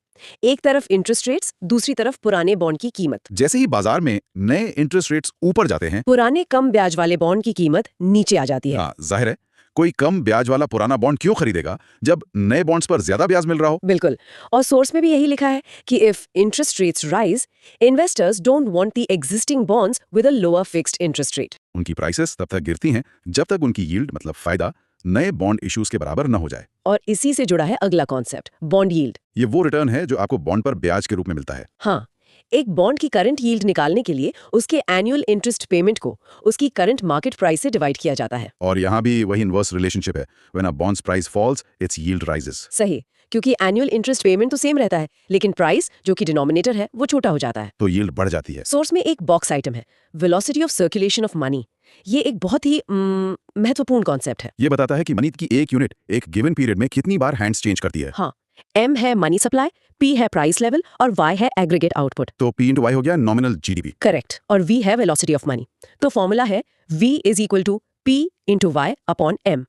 एक तरफ इंटरेस्ट रेट्स, दूसरी तरफ पुराने बॉन्ड की कीमत। जैसे ही बाजार में नए इंटरेस्ट रेट्स ऊपर जाते हैं, पुराने कम ब्याज वाले बॉन्ड की कीमत नीचे आ जाती है। हाँ, जाहिर है, कोई कम ब्याज वाला पुराना बॉन्ड क्यों खरीदेगा जब नए बॉन्ड्स पर ज्यादा ब्याज मिल रहा हो? बिल्कुल, और सोर्स में भी यही लिखा है कि if interest rates rise, investors don't want the existing bonds with a lower fixed interest rate. उनकी प्राइसेस तब तक गिरती हैं जब तक उनकी यील्ड मतलब फायदा नए बॉन्ड इश्यूज के बराबर न हो जाए। और इसी से जुड़ा है अगला कॉन्सेप्ट, बॉन्ड यील्ड। ये वो रिटर्न है जो आपको बॉन्ड पर ब्याज के रूप में मिलता है। हाँ, एक बॉन्ड की करंट यील्ड निकालने के लिए उसके एनुअल इंटरेस्ट पेमेंट को उसकी करंट मार्केट प्राइस से डिवाइड किया जाता है। और यहाँ भी वही इनवर्स रिलेशनशिप है, when a bonds price falls it's yield rises. सही, क्योंकि एनुअल इंटरेस्ट पेमेंट तो सेम रहता है, लेकिन प्राइस जो कि डिनोमिनेटर है वो छोटा हो जाता है। तो यील्ड बढ़ जाती है। सोर्स में एक बॉक्स आइटम है, velocity of circulation of money. ये एक बहुत ही महत्वपूर्ण कॉन्सेप्ट है। ये बताता है कि मनी की एक यूनिट एक गिवन पीरियड में कितनी बार हैंड्स चेंज करती है। हाँ, M है मनी सप्लाई, P है प्राइस लेवल और Y है एग्रीगेट आउटपुट। तो P इंटू वाई हो गया नॉमिनल जीडीपी। करेक्ट। और V है वेलोसिटी ऑफ मनी। तो फॉर्मूला है V is equal to P into Y upon M।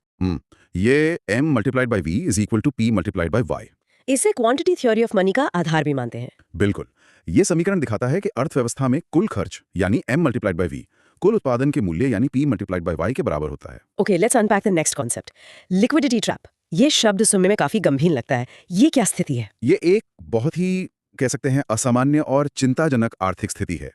ये M multiplied by V is equal to P multiplied by Y। इसे क्वांटिटी थ्योरी ऑफ मनी का आधार भी मानते हैं। बिल्कुल। ये समीकरण दिखाता है कि अर्थव्यवस्था में कुल खर्च यानी M मल्टीप्लाइड बाई V कुल उत्पादन के मूल्य यानी P मल्टीप्लाइड बाई Y के बराबर होता है। Okay, let's unpack the next concept, liquidity trap. ये शब्द सुनने में काफी गंभीर लगता है। ये क्या स्थिति है? ये एक बहुत ही कह सकते हैं असामान्य और चिंताजनक आर्थिक स्थिति है।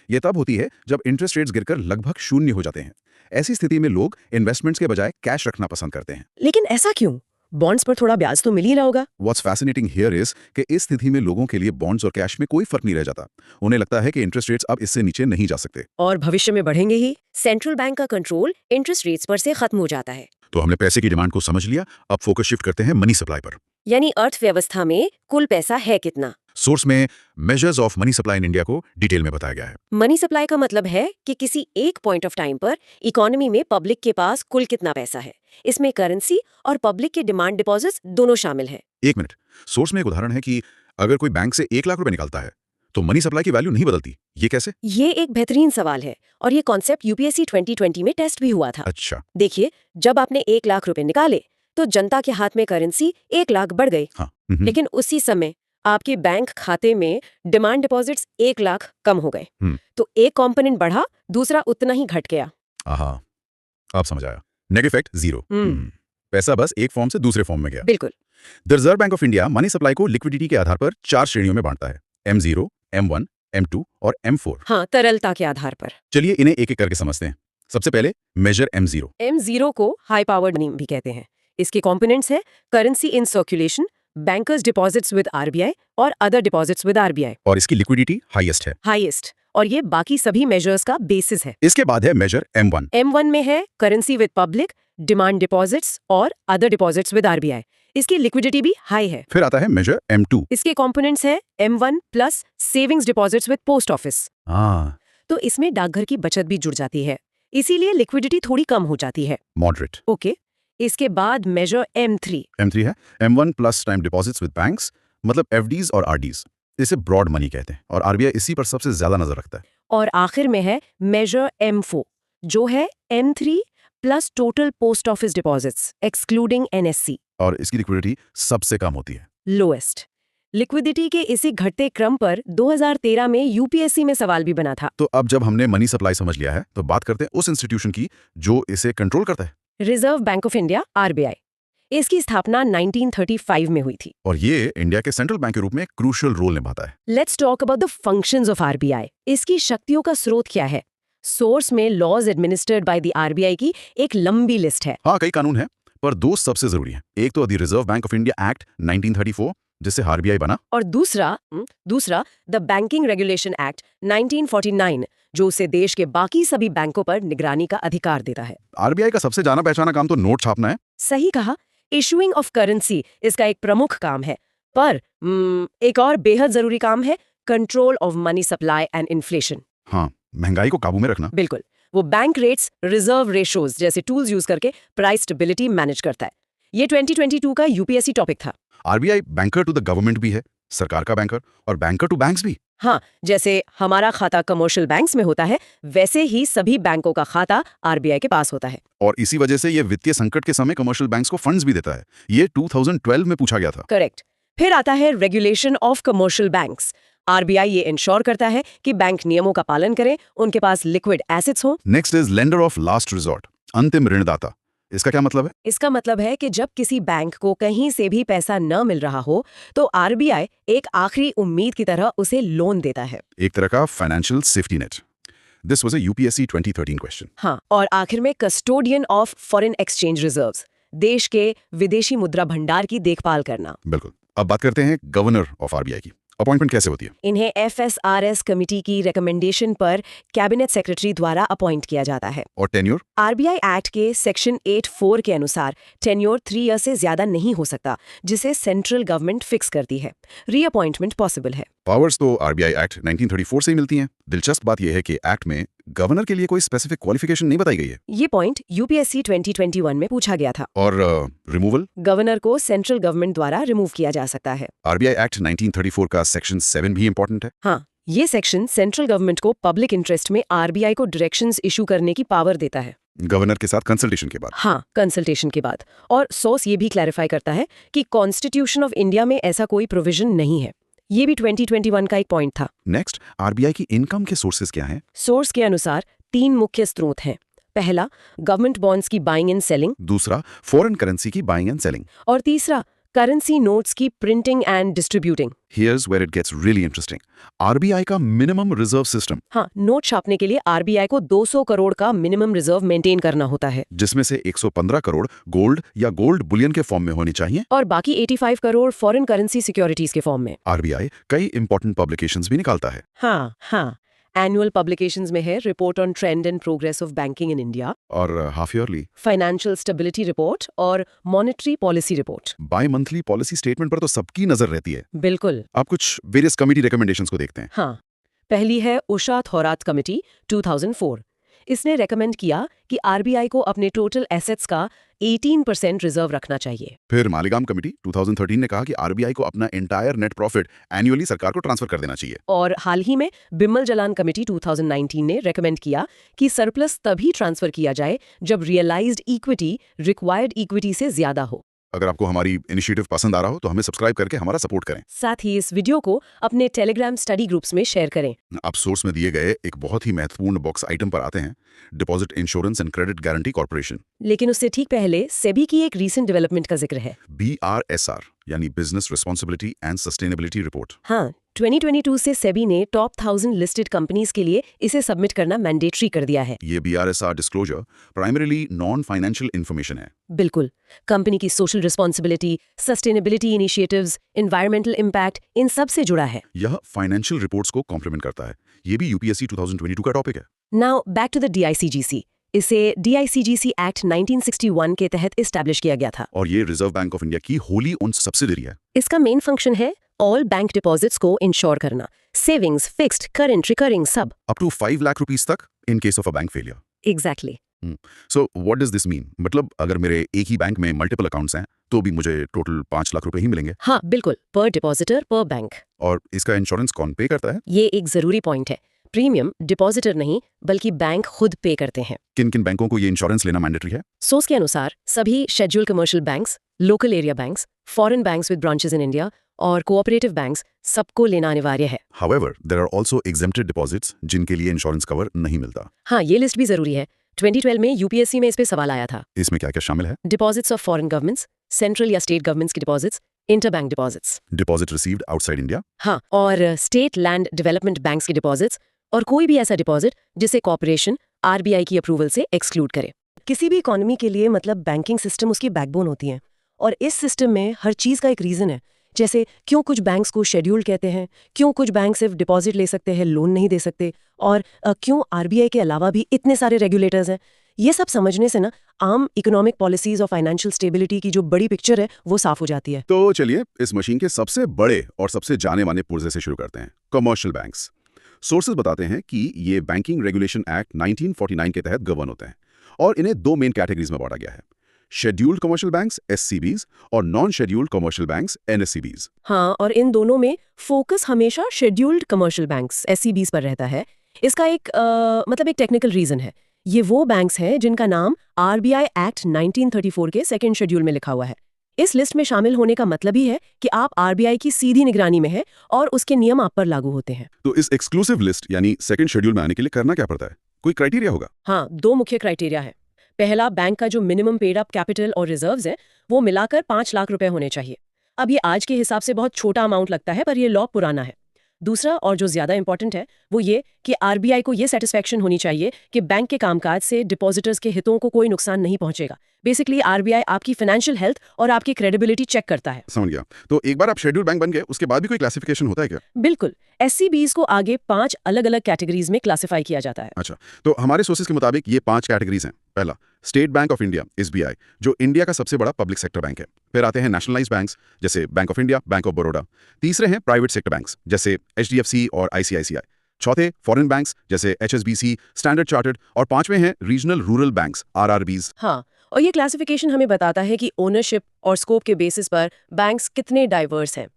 ये तब होती है जब इंटरेस्ट रेट्स गिरकर लगभग शून्य हो जाते हैं। ऐसी स्थिति में लोग इन्वेस्टमेंट्स के बजाय कैश रखना पसंद करते हैं। लेकिन ऐसा क्यों? बॉन्ड्स पर थोड़ा ब्याज तो मिल ही रहा होगा। What's fascinating here is कि इस स्थिति में लोगों के लिए बॉन्ड्स और कैश में कोई फर्क नहीं रह जाता। उन्हें लगता है कि इंटरेस्ट रेट्स अब इससे नीचे नहीं जा सकते और भविष्य में बढ़ेंगे ही। सेंट्रल बैंक का कंट्रोल इंटरेस्ट रेट्स पर से खत्म हो जाता है। तो हमने पैसे की डिमांड को समझ लिया, अब फोकस शिफ्ट करते हैं मनी सप्लाई पर। यानी अर्थव्यवस्था में कुल पैसा है कितना। सोर्स में measures of money supply in India को डिटेल में बताया गया है। मनी सप्लाई का मतलब है कि किसी एक पॉइंट ऑफ टाइम पर इकोनॉमी में पब्लिक के पास कुल कितना पैसा है। इसमें करेंसी और पब्लिक के डिमांड डिपॉजिट्स दोनों शामिल है। एक मिनट, सोर्स में एक उदाहरण है कि अगर कोई बैंक से 1 लाख रुपए निकालता है तो मनी सप्लाई की वैल्यू नहीं बदलती। ये कैसे? ये एक बेहतरीन सवाल है और ये कॉन्सेप्ट यूपीएससी 2020 में टेस्ट भी हुआ था। अच्छा। देखिए, जब आपने 1 लाख रुपए निकाले तो जनता के हाथ में करेंसी 1 लाख बढ़ गई। हाँ। लेकिन उसी समय आपके बैंक खाते में डिमांड डिपॉजिट्स 1 लाख कम हो गए। तो एक कंपोनेंट बढ़ा, दूसरा उतना ही घट गया। आहा, अब समझ आया। Net effect 0। पैसा बस एक फॉर्म से दूसरे फॉर्म में गया। बिल्कुल। The reserve bank of India money supply को लिक्विडिटी के आधार पर 4 श्रेणियों में बांटता है, M0, M1, M2 और M4। हाँ, तरलता के आधार पर। चलिए इन्हें एक एक करके समझते हैं। सबसे पहले मेजर M0। M0 को हाई पावर्ड मनी भी कहते हैं। इसके कंपोनेंट्स है currency in circulation, bankers deposits with RBI और अदर डिपॉजिट्स विद आरबीआई। और इसकी लिक्विडिटी हाईएस्ट है। हाईएस्ट, और ये बाकी सभी मेजर्स का बेसिस है। इसके बाद है मेजर M1। M1 में है currency with public, demand deposits और अदर डिपॉजिट्स विद आरबीआई। इसकी लिक्विडिटी भी हाई है। फिर आता है मेजर M2। इसके कंपोनेंट्स है M1 plus savings deposits with post office. तो इसमें डाकघर की बचत भी जुड़ जाती है, इसीलिए लिक्विडिटी थोड़ी कम हो जाती है। मॉडरेट। ओके। इसके बाद मेजर M3। M3 है M1 plus time deposits with banks, मतलब FDs और RDs। इसे ब्रॉड मनी कहते हैं और आरबीआई इसी पर सबसे ज्यादा नजर रखता है। और आखिर में है मेजर M4, जो है M3 plus total post office deposits excluding NSC। और इसकी लिक्विडिटी सबसे कम होती है, लोएस्ट। लिक्विडिटी के इसी घटते क्रम पर 2013 में यूपीएससी में सवाल भी बना था। तो अब जब हमने मनी सप्लाई समझ लिया है तो बात करते हैं उस इंस्टीट्यूशन की जो इसे कंट्रोल करता है। Reserve bank of India, RBI. इसकी स्थापना 1935 में हुई थी और ये इंडिया के सेंट्रल बैंक के रूप में क्रूशियल रोल निभाता है। Let's talk about the functions of RBI. इसकी शक्तियों का स्रोत क्या है? सोर्स में laws administered by the RBI की एक लंबी लिस्ट है। हाँ, कई कानून हैं, पर 2 सबसे जरूरी हैं। एक तो the reserve bank of India act 1934, जिससे आरबीआई बना, और दूसरा द बैंकिंग रेगुलेशन एक्ट 1949, जो उसे देश के बाकी सभी बैंकों पर निगरानी का अधिकार देता है। आरबीआई का सबसे जाना पहचाना काम तो नोट छापना है। सही कहा। इशूइंग ऑफ करेंसी इसका एक प्रमुख काम है, पर एक और बेहद जरूरी काम है control of money supply and inflation. हाँ, महंगाई को काबू में रखना। बिल्कुल। वो बैंक रेट्स, रिजर्व रेशोज जैसे टूल्स यूज करके प्राइस स्टेबिलिटी मैनेज करता है। ये 2022 का यूपीएससी टॉपिक था। RBI banker to the government भी है, सरकार का बैंकर, और बैंकर टू बैंक्स भी। हाँ, जैसे हमारा खाता कमर्शियल बैंक्स में होता है, वैसे ही सभी बैंकों का खाता आरबीआई के पास होता है। और इसी वजह से ये वित्तीय संकट के समय कमर्शियल बैंक्स को फंड्स भी देता है। ये 2012 में पूछा गया था। करेक्ट। फिर आता है regulation of commercial banks. RBI ये इंश्योर करता है कि बैंक नियमों का पालन करें, उनके पास लिक्विड एसेट्स हो। Next is lender of last resort, अंतिम ऋणदाता। इसका क्या मतलब है? इसका मतलब है कि जब किसी बैंक को कहीं से भी पैसा न मिल रहा हो तो आरबीआई एक आखिरी उम्मीद की तरह उसे लोन देता है। एक तरह का financial safety net. This was a UPSC 2013 question. हाँ, और आखिर में custodian of foreign exchange reserves, देश के विदेशी मुद्रा भंडार की देखभाल करना। बिल्कुल। अब बात करते हैं गवर्नर ऑफ आरबीआई की। अपॉइंटमेंट कैसे होती है? इन्हें FSRS कमेटी की रिकमेंडेशन पर कैबिनेट सेक्रेटरी द्वारा अपॉइंट किया जाता है। और टेन्योर? RBI एक्ट के सेक्शन 84 के अनुसार टेन्योर 3 ईयर से ज्यादा नहीं हो सकता, जिसे सेंट्रल गवर्नमेंट फिक्स करती है। रीअपॉइंटमेंट पॉसिबल है। पावर्स तो RBI एक्ट 1934 से ही मिलती हैं। दिलचस्प बात यह है कि एक्ट में गवर्नर के लिए कोई स्पेसिफिक क्वालिफिकेशन नहीं बताई गई है। ये पॉइंट UPSC 2021 में पूछा गया था। और रिमूवल? गवर्नर को सेंट्रल गवर्नमेंट द्वारा रिमूव किया जा सकता है। RBI एक्ट 1934 का सेक्शन 7 भी इंपॉर्टेंट है। हाँ, ये सेक्शन सेंट्रल गवर्नमेंट को पब्लिक इंटरेस्ट में RBI को डायरेक्शंस इशू करने की पावर देता है। गवर्नर के साथ कंसल्टेशन के बाद? हाँ, कंसल्टेशन के बाद। और सोर्स ये भी क्लैरिफाई करता है कि कॉन्स्टिट्यूशन ऑफ इंडिया में ऐसा कोई प्रोविजन नहीं है। ये भी 2021 का एक पॉइंट था। नेक्स्ट, RBI की इनकम के सोर्सेज क्या हैं? सोर्स के अनुसार 3 मुख्य स्रोत हैं। पहला, गवर्नमेंट बॉन्ड्स की बाइंग एंड सेलिंग। दूसरा, फॉरेन करेंसी की बाइंग एंड सेलिंग। और तीसरा, करेंसी नोट्स की printing and distributing. Here's where it gets really interesting. RBI का मिनिमम रिजर्व सिस्टम, हाँ, नोट छापने के लिए RBI को 200 करोड़ का मिनिमम रिजर्व मेंटेन करना होता है, जिसमें से 115 करोड़ गोल्ड या गोल्ड बुलियन के फॉर्म में होनी चाहिए। और बाकी 85 करोड़ फॉरेन करेंसी सिक्योरिटीज के फॉर्म में। RBI कई इंपॉर्टेंट पब्लिकेशंस भी निकालता है। हाँ, एनुअल पब्लिकेशंस में है report on trend and progress of banking in India, और half yearly, financial stability report और monetary policy report. Bimonthly policy statement पर तो सबकी नजर रहती है। बिल्कुल। आप कुछ वेरियस कमिटी रिकमेंडेशंस को देखते हैं। हाँ, पहली है उषा थोरात कमेटी 2004। इसने रेकमेंड किया कि RBI को अपने टोटल एसेट्स का 18% रिजर्व रखना चाहिए। फिर मालीगाम कमेटी 2013 ने कहा कि RBI को अपना एंटायर नेट प्रॉफिट एनुअली सरकार को ट्रांसफर कर देना चाहिए। और हाल ही में बिमल जलान कमेटी 2019 ने रेकमेंड किया कि सरप्लस तभी ट्रांसफर किया जाए जब रियलाइज्ड इक्विटी रिक्वायर्ड इक्विटी से ज्यादा हो। अगर आपको हमारी इनिशिएटिव पसंद आ रहा हो तो हमें सब्सक्राइब करके हमारा सपोर्ट करें। साथ ही इस वीडियो को अपने टेलीग्राम स्टडी ग्रुप्स में शेयर करें। अब सोर्स में दिए गए एक बहुत ही महत्वपूर्ण बॉक्स आइटम पर आते हैं, deposit insurance and credit guarantee corporation. लेकिन उससे ठीक पहले सेबी की एक रीसेंट डेवलपमेंट का जिक्र है। BRSR यानी business responsibility and sustainability report. हाँ, 2022 से सेबी ने टॉप 1000 लिस्टेड कंपनीज के लिए इसे सबमिट करना मैंडेटरी कर दिया है। ये BRSR disclosure primarily non financial information है। बिल्कुल, कंपनी की social responsibility, sustainability initiatives, environmental impact, इन सब से जुड़ा है। यह फाइनेंशियल रिपोर्ट्स को कॉम्प्लीमेंट करता है। ये भी UPSC 2022 का टॉपिक है। Now back to the DICGC। इसे DICGC एक्ट 1961 के तहत इस्टेब्लिश किया गया था। और ये रिजर्व बैंक ऑफ इंडिया की होली ओन्ड सब्सिडरी है। इसका मेन फंक्शन है ऑल बैंक डिपॉजिट्स को इंश्योर करना, सेविंग्स, फिक्स्ड, करंट, रिकरिंग, सब। अप टू 5 लाख रुपीस तक in case of a bank failure. Exactly. So what does this mean? मतलब अगर मेरे एक ही बैंक में मल्टीपल अकाउंट्स हैं तो भी मुझे टोटल 5 लाख रुपए ही मिलेंगे? हाँ, बिल्कुल, पर डिपॉजिटर पर बैंक। और इसका इंश्योरेंस कौन पे करता है? ये एक जरूरी पॉइंट है। प्रीमियम डिपॉजिटर नहीं बल्कि बैंक खुद पे करते हैं। किन किन बैंकों को ये इंश्योरेंस लेना मैंडेटरी है? सोर्स के अनुसार सभी schedule commercial banks, local area banks, foreign banks with branches in India और कोऑपरेटिव बैंक्स, सबको लेना अनिवार्य है। However, there are also exempted deposits जिनके लिए इंश्योरेंस कवर नहीं मिलता। हाँ, ये लिस्ट भी जरूरी है। 2012 में UPSC में इस पे सवाल आया था। इसमें क्या क्या शामिल है? Deposits of foreign governments, central या स्टेट गवर्नमेंट्स की deposits, interbank deposits. Deposit received outside India. हाँ, और स्टेट लैंड डेवलपमेंट बैंक्स की डिपॉजिट्स, और कोई भी ऐसा डिपॉजिट जिसे कॉर्पोरेशन RBI की अप्रूवल से एक्सक्लूड करे। किसी भी इकोनॉमी के लिए मतलब बैंकिंग सिस्टम उसकी बैकबोन होती है, और इस सिस्टम में हर चीज़ का एक रीज़न है। जैसे क्यों कुछ बैंक्स को शेड्यूल कहते हैं, क्यों कुछ बैंक सिर्फ डिपॉजिट ले सकते हैं, लोन नहीं दे सकते, और क्यों RBI के अलावा भी इतने सारे रेगुलेटर्स हैं। ये सब समझने से ना आम इकोनॉमिक पॉलिसीज और फाइनेंशियल स्टेबिलिटी की जो बड़ी पिक्चर है वो साफ हो जाती है। तो चलिए इस मशीन के सबसे बड़े और सबसे जाने माने पुर्जे से शुरू करते हैं, कमर्शियल बैंक्स। सोर्सेज बताते हैं कि ये बैंकिंग रेगुलेशन एक्ट 1949 के तहत गवर्न होते हैं, और इन्हें 2 मेन कैटेगरीज में बांटा गया है, शेड्यूल्ड कमर्शियल बैंक्स SCBs और non scheduled commercial banks NSCBs। हाँ, और इन दोनों में फोकस हमेशा शेड्यूल्ड कमर्शियल बैंक्स SCBs पर रहता है। इसका एक मतलब एक टेक्निकल रीजन है। ये वो बैंक्स हैं जिनका नाम RBI एक्ट 1934 के सेकेंड शेड्यूल में लिखा हुआ है। इस लिस्ट में शामिल होने का मतलब ही है कि आप RBI की सीधी निगरानी में हैं और उसके नियम आप पर लागू होते हैं। तो इस एक्सक्लूसिव लिस्ट यानी सेकंड शेड्यूल में आने के लिए करना क्या पड़ता है? कोई क्राइटेरिया होगा? हाँ, 2 मुख्य क्राइटेरिया है। पहला, बैंक का जो मिनिमम पेड अप कैपिटल और रिजर्व्स हैं वो मिलाकर 5 लाख रुपए होने चाहिए। अब ये आज के हिसाब से बहुत छोटा अमाउंट लगता है, पर ये लॉ पुराना है। दूसरा और जो ज्यादा इंपॉर्टेंट है वो ये कि आरबीआई को ये सेटिस्फेक्शन होनी चाहिए कि बैंक के कामकाज से डिपॉजिटर्स के हितों को कोई नुकसान नहीं पहुंचेगा। बेसिकली आरबीआई आपकी फाइनेंशियल हेल्थ और आपकी क्रेडिबिलिटी चेक करता है। समझ गया। तो एक बार आप शेड्यूल बैंक बन गए उसके बाद भी कोई क्लासिफिकेशन होता है क्या? बिल्कुल, एससीबीज को आगे 5 अलग-अलग कैटेगरीज में क्लासिफाई किया जाता है। अच्छा, तो हमारे सोर्सेज के मुताबिक ये 5 कैटेगरीज हैं। पहला, state bank of India SBI, जो इंडिया का सबसे बड़ा पब्लिक सेक्टर बैंक है। फिर आते हैं नेशनलाइज्ड बैंक्स जैसे bank of India, bank of Baroda. तीसरे हैं प्राइवेट सेक्टर बैंक्स जैसे एचडीएफसी और आईसीआईसीआई। चौथे फॉरेन बैंक्स जैसे एचएसबीसी, स्टैंडर्ड चार्टर्ड। और पांचवें हैं रीजनल रूरल बैंक्स आरआरबीज। हाँ, और ये क्लासिफिकेशन हमें बताता है कि ओनरशिप और स्कोप के बेसिस पर बैंक्स कितने डाइवर्स हैं।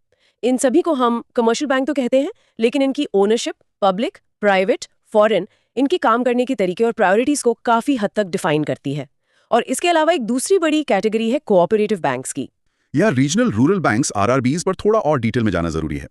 इन सभी को हम कमर्शियल बैंक तो कहते हैं, लेकिन इनकी ओनरशिप पब्लिक, प्राइवेट, फॉरेन, इनकी काम करने के तरीके और प्रायोरिटीज को काफी हद तक डिफाइन करती है। और इसके अलावा एक दूसरी बड़ी कैटेगरी है कोऑपरेटिव बैंक्स की। या रीजनल रूरल बैंक्स आरआरबीज पर थोड़ा और डिटेल में जाना जरूरी है।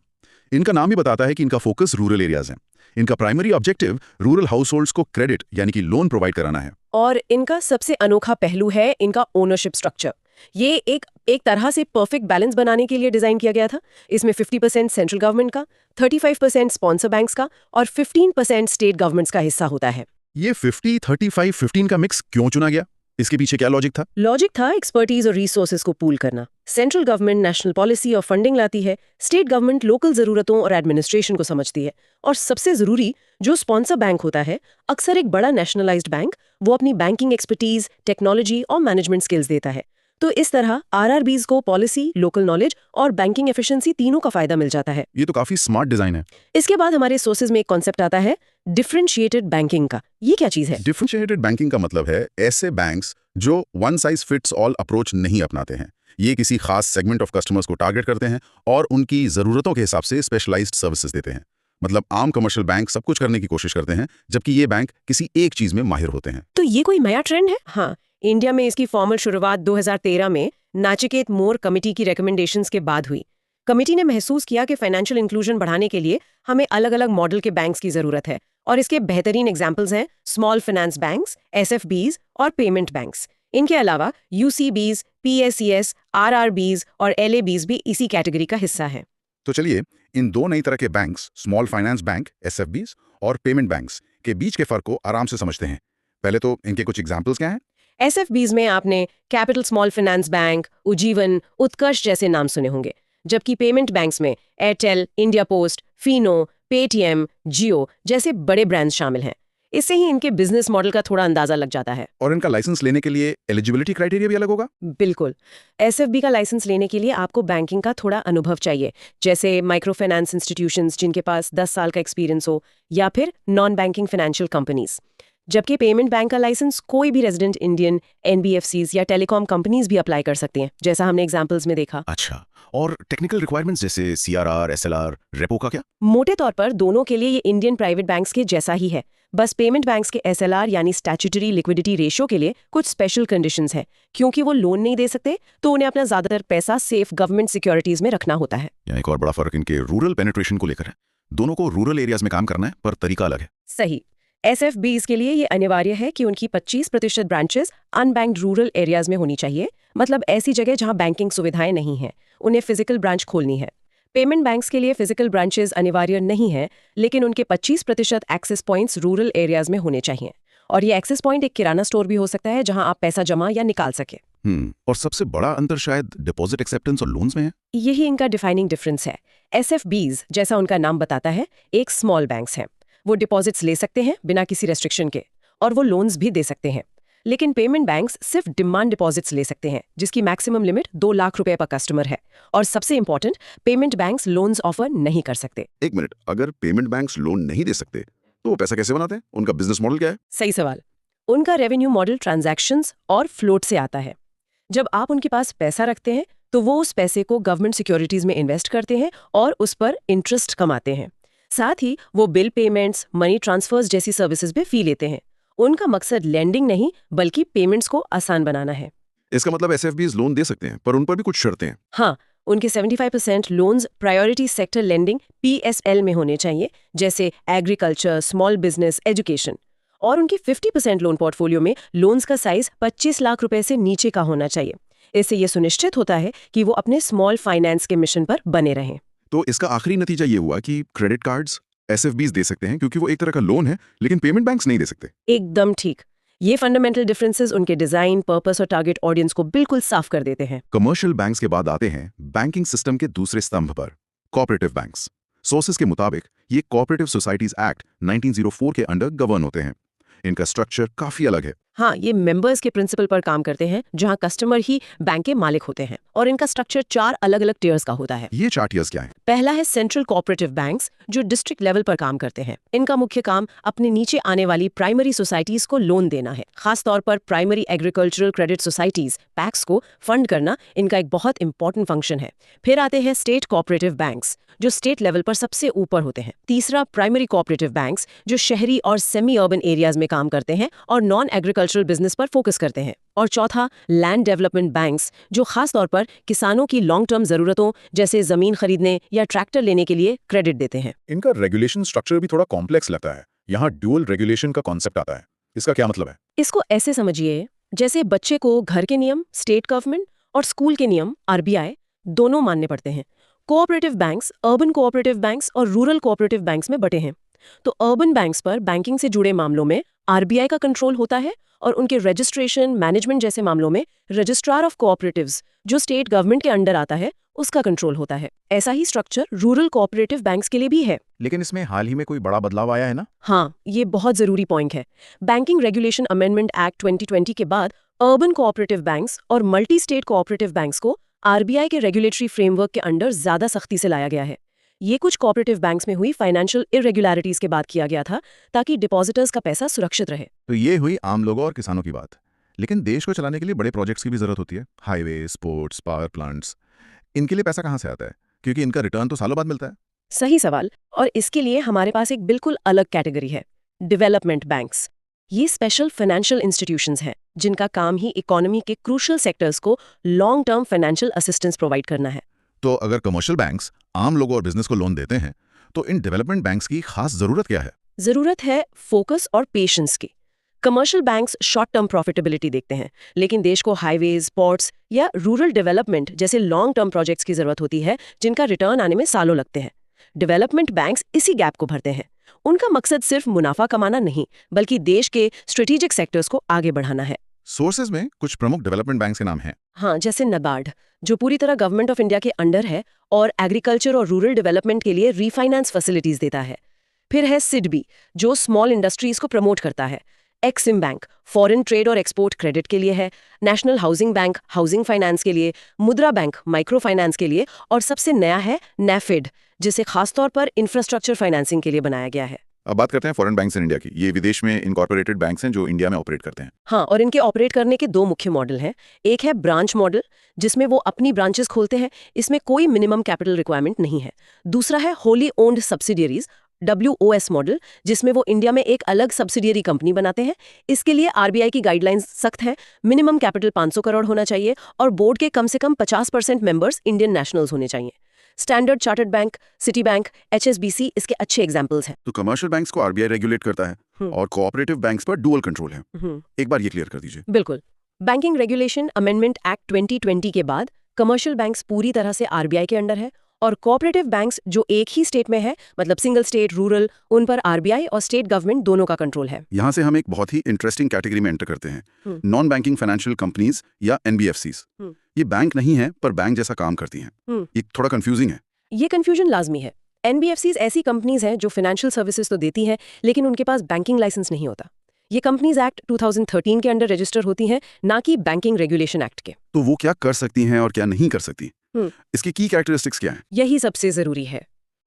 इनका नाम ही बताता है कि इनका फोकस रूरल एरियाज है। इनका प्राइमरी ऑब्जेक्टिव रूरल हाउसहोल्ड्स को क्रेडिट यानी कि लोन प्रोवाइड कराना है। और इनका सबसे अनोखा पहलू है इनका ओनरशिप स्ट्रक्चर। ये एक तरह से परफेक्ट बैलेंस बनाने के लिए डिजाइन किया गया था। इसमें 50% सेंट्रल गवर्नमेंट का, 35% स्पॉन्सर बैंक्स का और 15% स्टेट गवर्नमेंट्स का हिस्सा होता है। ये 50, 35, 15 का मिक्स क्यों चुना गया? इसके पीछे क्या लॉजिक था? लॉजिक था एक्सपर्टीज और रिसोर्सेज को पूल करना। सेंट्रल गवर्नमेंट नेशनल पॉलिसी और फंडिंग लाती है, स्टेट गवर्नमेंट लोकल जरूरतों और एडमिनिस्ट्रेशन को समझती है, और सबसे जरूरी जो स्पॉन्सर बैंक होता है, अक्सर एक बड़ा नेशनलाइज्ड बैंक, वो अपनी बैंकिंग एक्सपर्टीज, टेक्नोलॉजी और मैनेजमेंट स्किल्स देता है। तो इस तरह आरआरबीज को पॉलिसी, लोकल नॉलेज और बैंकिंग एफिशिएंसी तीनों का फायदा मिल जाता है। ये तो काफी स्मार्ट डिजाइन है। इसके बाद हमारे सोर्सेज में एक कॉन्सेप्ट आता है डिफरेंशिएटेड बैंकिंग का। ये क्या चीज है? डिफरेंशिएटेड बैंकिंग का मतलब है ऐसे बैंक्स जो one size fits all approach नहीं अपनाते हैं। ये किसी खास सेगमेंट ऑफ कस्टमर्स को टारगेट करते हैं और उनकी जरूरतों के हिसाब से स्पेशलाइज्ड सर्विसेज देते हैं। मतलब आम कमर्शियल बैंक सब कुछ करने की कोशिश करते हैं, जबकि ये बैंक किसी एक चीज में माहिर होते हैं। तो ये कोई नया ट्रेंड है? हाँ, इंडिया में इसकी फॉर्मल शुरुआत 2013 में नाचिकेत मोर कमेटी की रिकमेंडेशंस के बाद हुई। कमेटी ने महसूस किया कि फाइनेंशियल इंक्लूजन बढ़ाने के लिए हमें अलग-अलग मॉडल के बैंक्स की जरूरत है, और इसके बेहतरीन एग्जांपल्स हैं स्मॉल फाइनेंस बैंक्स, एसएफबीज और पेमेंट बैंक्स। इनके अलावा यूसीबीज, पीएसईएस, आरआरबीज और एलएबीज भी इसी कैटेगरी का हिस्सा हैं। तो चलिए इन दो नई तरह के banks, small finance bank SFBs और पेमेंट बैंक्स के बीच के फर्क को आराम से समझते हैं। पहले तो इनके कुछ एग्जांपल्स क्या हैं? एसएफबीज में आपने capital small finance bank, Ujjivan, Utkarsh जैसे नाम सुने होंगे, जबकि पेमेंट बैंक्स में Airtel, India post, Fino, Paytm, Jio जैसे बड़े ब्रांड्स शामिल हैं। इससे ही इनके बिजनेस मॉडल का थोड़ा अंदाजा लग जाता है। और इनका लाइसेंस लेने के लिए एलिजिबिलिटी क्राइटेरिया भी अलग होगा? बिल्कुल, एसएफबी का लाइसेंस लेने के लिए आपको बैंकिंग का थोड़ा अनुभव चाहिए, जैसे माइक्रो फाइनेंस इंस्टीट्यूशंस जिनके पास 10 साल का एक्सपीरियंस हो, या फिर नॉन बैंकिंग फाइनेंशियल कंपनीज। जबकि पेमेंट बैंक का लाइसेंस कोई भी रेजिडेंट इंडियन, एनबीएफसीज या टेलीकॉम कंपनीज भी अप्लाई कर सकते हैं, जैसा हमने एग्जांपल्स में देखा। अच्छा, और टेक्निकल रिक्वायरमेंट्स जैसे सीआरआर, एसएलआर, रेपो का क्या? मोटे तौर पर दोनों के लिए ये इंडियन प्राइवेट बैंक्स के जैसा ही है। बस पेमेंट बैंक्स के एसएलआर यानी स्टैट्यूटरी लिक्विडिटी रेशियो के लिए कुछ स्पेशल कंडीशंस हैं, क्योंकि वो लोन नहीं दे सकते, तो उन्हें अपना ज्यादातर पैसा सेफ गवर्नमेंट सिक्योरिटीज में रखना होता है। यहाँ एक और बड़ा फर्क इनके रूरल पेनिट्रेशन को लेकर है। दोनों को रूरल एरियाज में काम करना है, पर तरीका अलग है। सही। एसएफबीज के लिए ये अनिवार्य है कि उनकी 25% ब्रांचेस अनबैंक्ड रूरल एरियाज में होनी चाहिए, मतलब ऐसी जगह जहां बैंकिंग सुविधाएं नहीं हैं, उन्हें फिजिकल ब्रांच खोलनी है। पेमेंट बैंक्स के लिए फिजिकल ब्रांचेस अनिवार्य नहीं है, लेकिन उनके 25% एक्सेस पॉइंट्स रूरल एरियाज में होने चाहिए। और ये एक्सेस पॉइंट एक किराना स्टोर भी हो सकता है, जहां आप पैसा जमा या निकाल सके। और सबसे बड़ा अंतर शायद डिपॉजिट एक्सेप्टेंस और लोन्स में है। यही इनका डिफाइनिंग डिफरेंस है। एसएफबीज, जैसा उनका नाम बताता है, एक स्मॉल बैंक्स हैं। वो डिपॉजिट्स ले सकते हैं बिना किसी रेस्ट्रिक्शन के, और वो लोन्स भी दे सकते हैं। लेकिन पेमेंट बैंक्स सिर्फ डिमांड डिपॉजिट्स ले सकते हैं, जिसकी मैक्सिमम लिमिट 2 लाख रुपए पर कस्टमर है। और सबसे important, payment banks loans offer नहीं कर सकते। एक मिनट, अगर पेमेंट बैंक्स लोन नहीं दे सकते तो वो पैसा कैसे बनाते हैं? उनका बिजनेस मॉडल क्या है? सही सवाल। उनका रेवेन्यू मॉडल ट्रांजैक्शंस और फ्लोट से आता है। जब आप उनके पास पैसा रखते हैं तो वो उस पैसे को गवर्नमेंट सिक्योरिटीज में इन्वेस्ट करते हैं और उस पर इंटरेस्ट कमाते हैं। साथ ही वो बिल पेमेंट्स, मनी ट्रांसफर्स जैसी सर्विसेज भी फी लेते हैं। उनका मकसद लेंडिंग नहीं, बल्कि पेमेंट्स को आसान बनाना है। इसका मतलब एसएफबीज लोन दे सकते हैं, पर उन पर भी कुछ शर्तें हैं। हाँ, उनके 75% loans priority sector lending PSL में होने चाहिए, जैसे एग्रीकल्चर, स्मॉल बिजनेस, एजुकेशन। और उनके 50% लोन पोर्टफोलियो में लोन्स का साइज 25 लाख रुपए से नीचे का होना चाहिए। इससे ये सुनिश्चित होता है कि वो अपने स्मॉल फाइनेंस के मिशन पर बने रहें। तो इसका आखिरी नतीजा ये हुआ कि क्रेडिट कार्ड्स एसएफबीज दे सकते हैं क्योंकि वो एक तरह का लोन है, लेकिन पेमेंट बैंक्स नहीं दे सकते। एकदम ठीक। ये फंडामेंटल डिफरेंसेस उनके डिजाइन, पर्पस और टारगेट ऑडियंस को बिल्कुल साफ कर देते हैं। कमर्शियल बैंक्स के बाद आते हैं बैंकिंग सिस्टम के दूसरे स्तंभ पर, कोऑपरेटिव बैंक्स। सोर्सेज के मुताबिक ये कोऑपरेटिव सोसाइटीज एक्ट 1904 के अंडर गवर्न होते हैं। इनका स्ट्रक्चर काफी अलग है। हाँ, ये मेंबर्स के प्रिंसिपल पर काम करते हैं, जहाँ कस्टमर ही बैंक के मालिक होते हैं, और इनका स्ट्रक्चर 4 अलग-अलग टियर्स का होता है। ये 4 टियर्स क्या है? पहला है सेंट्रल कोऑपरेटिव बैंक्स, जो डिस्ट्रिक्ट लेवल पर काम करते हैं। इनका मुख्य काम अपने नीचे आने वाली प्राइमरी सोसाइटीज को लोन देना है। खास तौर पर primary agricultural credit societies PACS को फंड करना इनका एक बहुत इंपॉर्टेंट फंक्शन है। फिर आते हैं स्टेट कोऑपरेटिव बैंक्स, जो स्टेट लेवल पर सबसे ऊपर होते हैं। तीसरा प्राइमरी कोऑपरेटिव बैंक्स, जो शहरी और सेमी अर्बन एरियाज में काम करते हैं और नॉन एग्रीकल्चरल बिजनेस पर फोकस करते हैं। और चौथा लैंड डेवलपमेंट बैंक्स, जो खास तौर पर किसानों की लॉन्ग टर्म जरूरतों जैसे जमीन खरीदने या ट्रैक्टर लेने के लिए क्रेडिट देते हैं। इनका रेगुलेशन स्ट्रक्चर भी थोड़ा कॉम्प्लेक्स लगता है। यहाँ ड्यूअल रेगुलेशन का कॉन्सेप्ट आता है। इसका क्या मतलब है? इसको ऐसे समझिए, जैसे बच्चे को घर के नियम स्टेट गवर्नमेंट और स्कूल के नियम आरबीआई दोनों मानने पड़ते हैं। Cooperative banks urban cooperative banks और रूरल कोऑपरेटिव बैंक्स में बटे हैं। तो अर्बन बैंक्स पर बैंकिंग से जुड़े मामलों में आरबीआई का कंट्रोल होता है, और उनके रजिस्ट्रेशन मैनेजमेंट जैसे मामलों में रजिस्ट्रार ऑफ कोऑपरेटिव्स, जो स्टेट गवर्नमेंट के अंडर आता है, उसका कंट्रोल होता है। ऐसा ही स्ट्रक्चर रूरल कोऑपरेटिव बैंक्स के लिए भी है। लेकिन इसमें हाल ही में कोई बड़ा बदलाव आया है ना? हाँ, ये बहुत जरूरी पॉइंट है। बैंकिंग रेगुलेशन अमेंडमेंट एक्ट 2020 के बाद अर्बन कोऑपरेटिव बैंक्स और मल्टी स्टेट कोऑपरेटिव बैंक्स को आरबीआई के रेगुलेटरी फ्रेमवर्क के अंडर ज्यादा सख्ती से लाया गया है। ये कुछ कोऑपरेटिव बैंक्स में हुई फाइनेंशियल इरेगुलरिटीज के बाद किया गया था, ताकि डिपॉजिटर्स का पैसा सुरक्षित रहे। तो ये हुई आम लोगों और किसानों की बात। लेकिन देश को चलाने के लिए बड़े प्रोजेक्ट्स की भी जरूरत होती है। हाईवे, स्पोर्ट्स, पावर प्लांट्स, इनके लिए पैसा कहाँ से आता है? क्योंकि इनका रिटर्न तो सालों बाद मिलता है। सही सवाल। और इसके लिए हमारे पास एक बिल्कुल अलग कैटेगरी है, डेवलपमेंट बैंक्स। ये स्पेशल फाइनेंशियल इंस्टीट्यूशंस हैं, जिनका काम ही इकोनॉमी के क्रूशियल सेक्टर्स को long term financial assistance provide करना है। तो अगर कमर्शियल बैंक्स आम लोगों और बिजनेस को लोन देते हैं, तो इन डेवलपमेंट बैंक्स की खास जरूरत क्या है? जरूरत है फोकस और पेशेंस की। Commercial banks short term profitability देखते हैं, लेकिन देश को हाईवेज, पोर्ट्स या रूरल डेवलपमेंट जैसे लॉन्ग टर्म प्रोजेक्ट्स की जरूरत होती है, जिनका रिटर्न आने में सालों लगते हैं। डेवलपमेंट बैंक्स इसी गैप को भरते हैं। उनका मकसद सिर्फ मुनाफा कमाना नहीं, बल्कि देश के स्ट्रेटेजिक सेक्टर्स को आगे बढ़ाना है। सोर्सेज में कुछ प्रमुख डेवलपमेंट बैंक्स के नाम हैं। हाँ, जैसे नबार्ड, जो पूरी तरह गवर्नमेंट ऑफ इंडिया के अंडर है और एग्रीकल्चर और रूरल डेवलपमेंट के लिए रीफाइनेंस फैसिलिटीज देता है। फिर है सिडबी, जो स्मॉल इंडस्ट्रीज को प्रमोट करता है। एक्सिम बैंक फॉरेन ट्रेड और एक्सपोर्ट क्रेडिट के लिए है। National housing bank housing finance के लिए। मुद्रा बैंक माइक्रो फाइनेंस के लिए। और सबसे नया है नेफेड, जिसे खासतौर पर इंफ्रास्ट्रक्चर फाइनेंसिंग के लिए बनाया गया है। अब बात करते हैं फॉरेन बैंक्स इन इंडिया की। ये विदेश में इनकॉर्पोरेटेड बैंक्स हैं जो इंडिया में ऑपरेट करते हैं। हाँ, और इनके ऑपरेट करने के 2 मुख्य मॉडल हैं। एक है ब्रांच मॉडल, जिसमें वो अपनी ब्रांचेस खोलते हैं, इसमें कोई मिनिमम कैपिटल रिक्वायरमेंट नहीं है। दूसरा है wholly owned subsidiaries WOS model, जिसमें वो इंडिया में एक अलग सब्सिडियरी कंपनी बनाते हैं। इसके लिए आरबीआई की गाइडलाइंस सख्त है। मिनिमम कैपिटल 500 करोड़ होना चाहिए और बोर्ड के कम से कम 50% मेंबर्स इंडियन नेशनल्स होने चाहिए। Standard chartered bank, city bank, HSBC इसके अच्छे एग्जांपल्स हैं। तो कमर्शियल बैंक्स को आरबीआई रेगुलेट करता है और कोऑपरेटिव बैंक्स पर डुअल कंट्रोल है। एक बार ये क्लियर कर दीजिए। बिल्कुल। बैंकिंग रेगुलेशन अमेंडमेंट एक्ट 2020 के बाद कमर्शियल बैंक्स पूरी तरह से आरबीआई के अंडर है, और कोऑपरेटिव बैंक्स जो एक ही स्टेट में है, मतलब सिंगल स्टेट, रूरल, उन पर आरबीआई और स्टेट गवर्नमेंट दोनों का कंट्रोल है। यहाँ से हम एक बहुत ही इंटरेस्टिंग कैटेगरी में एंटर करते हैं, नॉन बैंकिंग फाइनेंशियल कंपनीज या NBFCs। ये बैंक नहीं है पर बैंक जैसा काम करती हैं। ये थोड़ा कंफ्यूजिंग है। ये कंफ्यूजन लाजमी है। NBFCs ऐसी कंपनीज हैं जो फाइनेंशियल सर्विसेज तो देती हैं, लेकिन उनके पास बैंकिंग लाइसेंस नहीं होता। ये कंपनीज एक्ट 2013 के अंडर रजिस्टर होती हैं, ना कि बैंकिंग रेगुलेशन एक्ट के। तो वो क्या कर सकती हैं और क्या नहीं कर सकती? इसकी की कैरेक्टरिस्टिक्स क्या हैं? यही सबसे जरूरी है।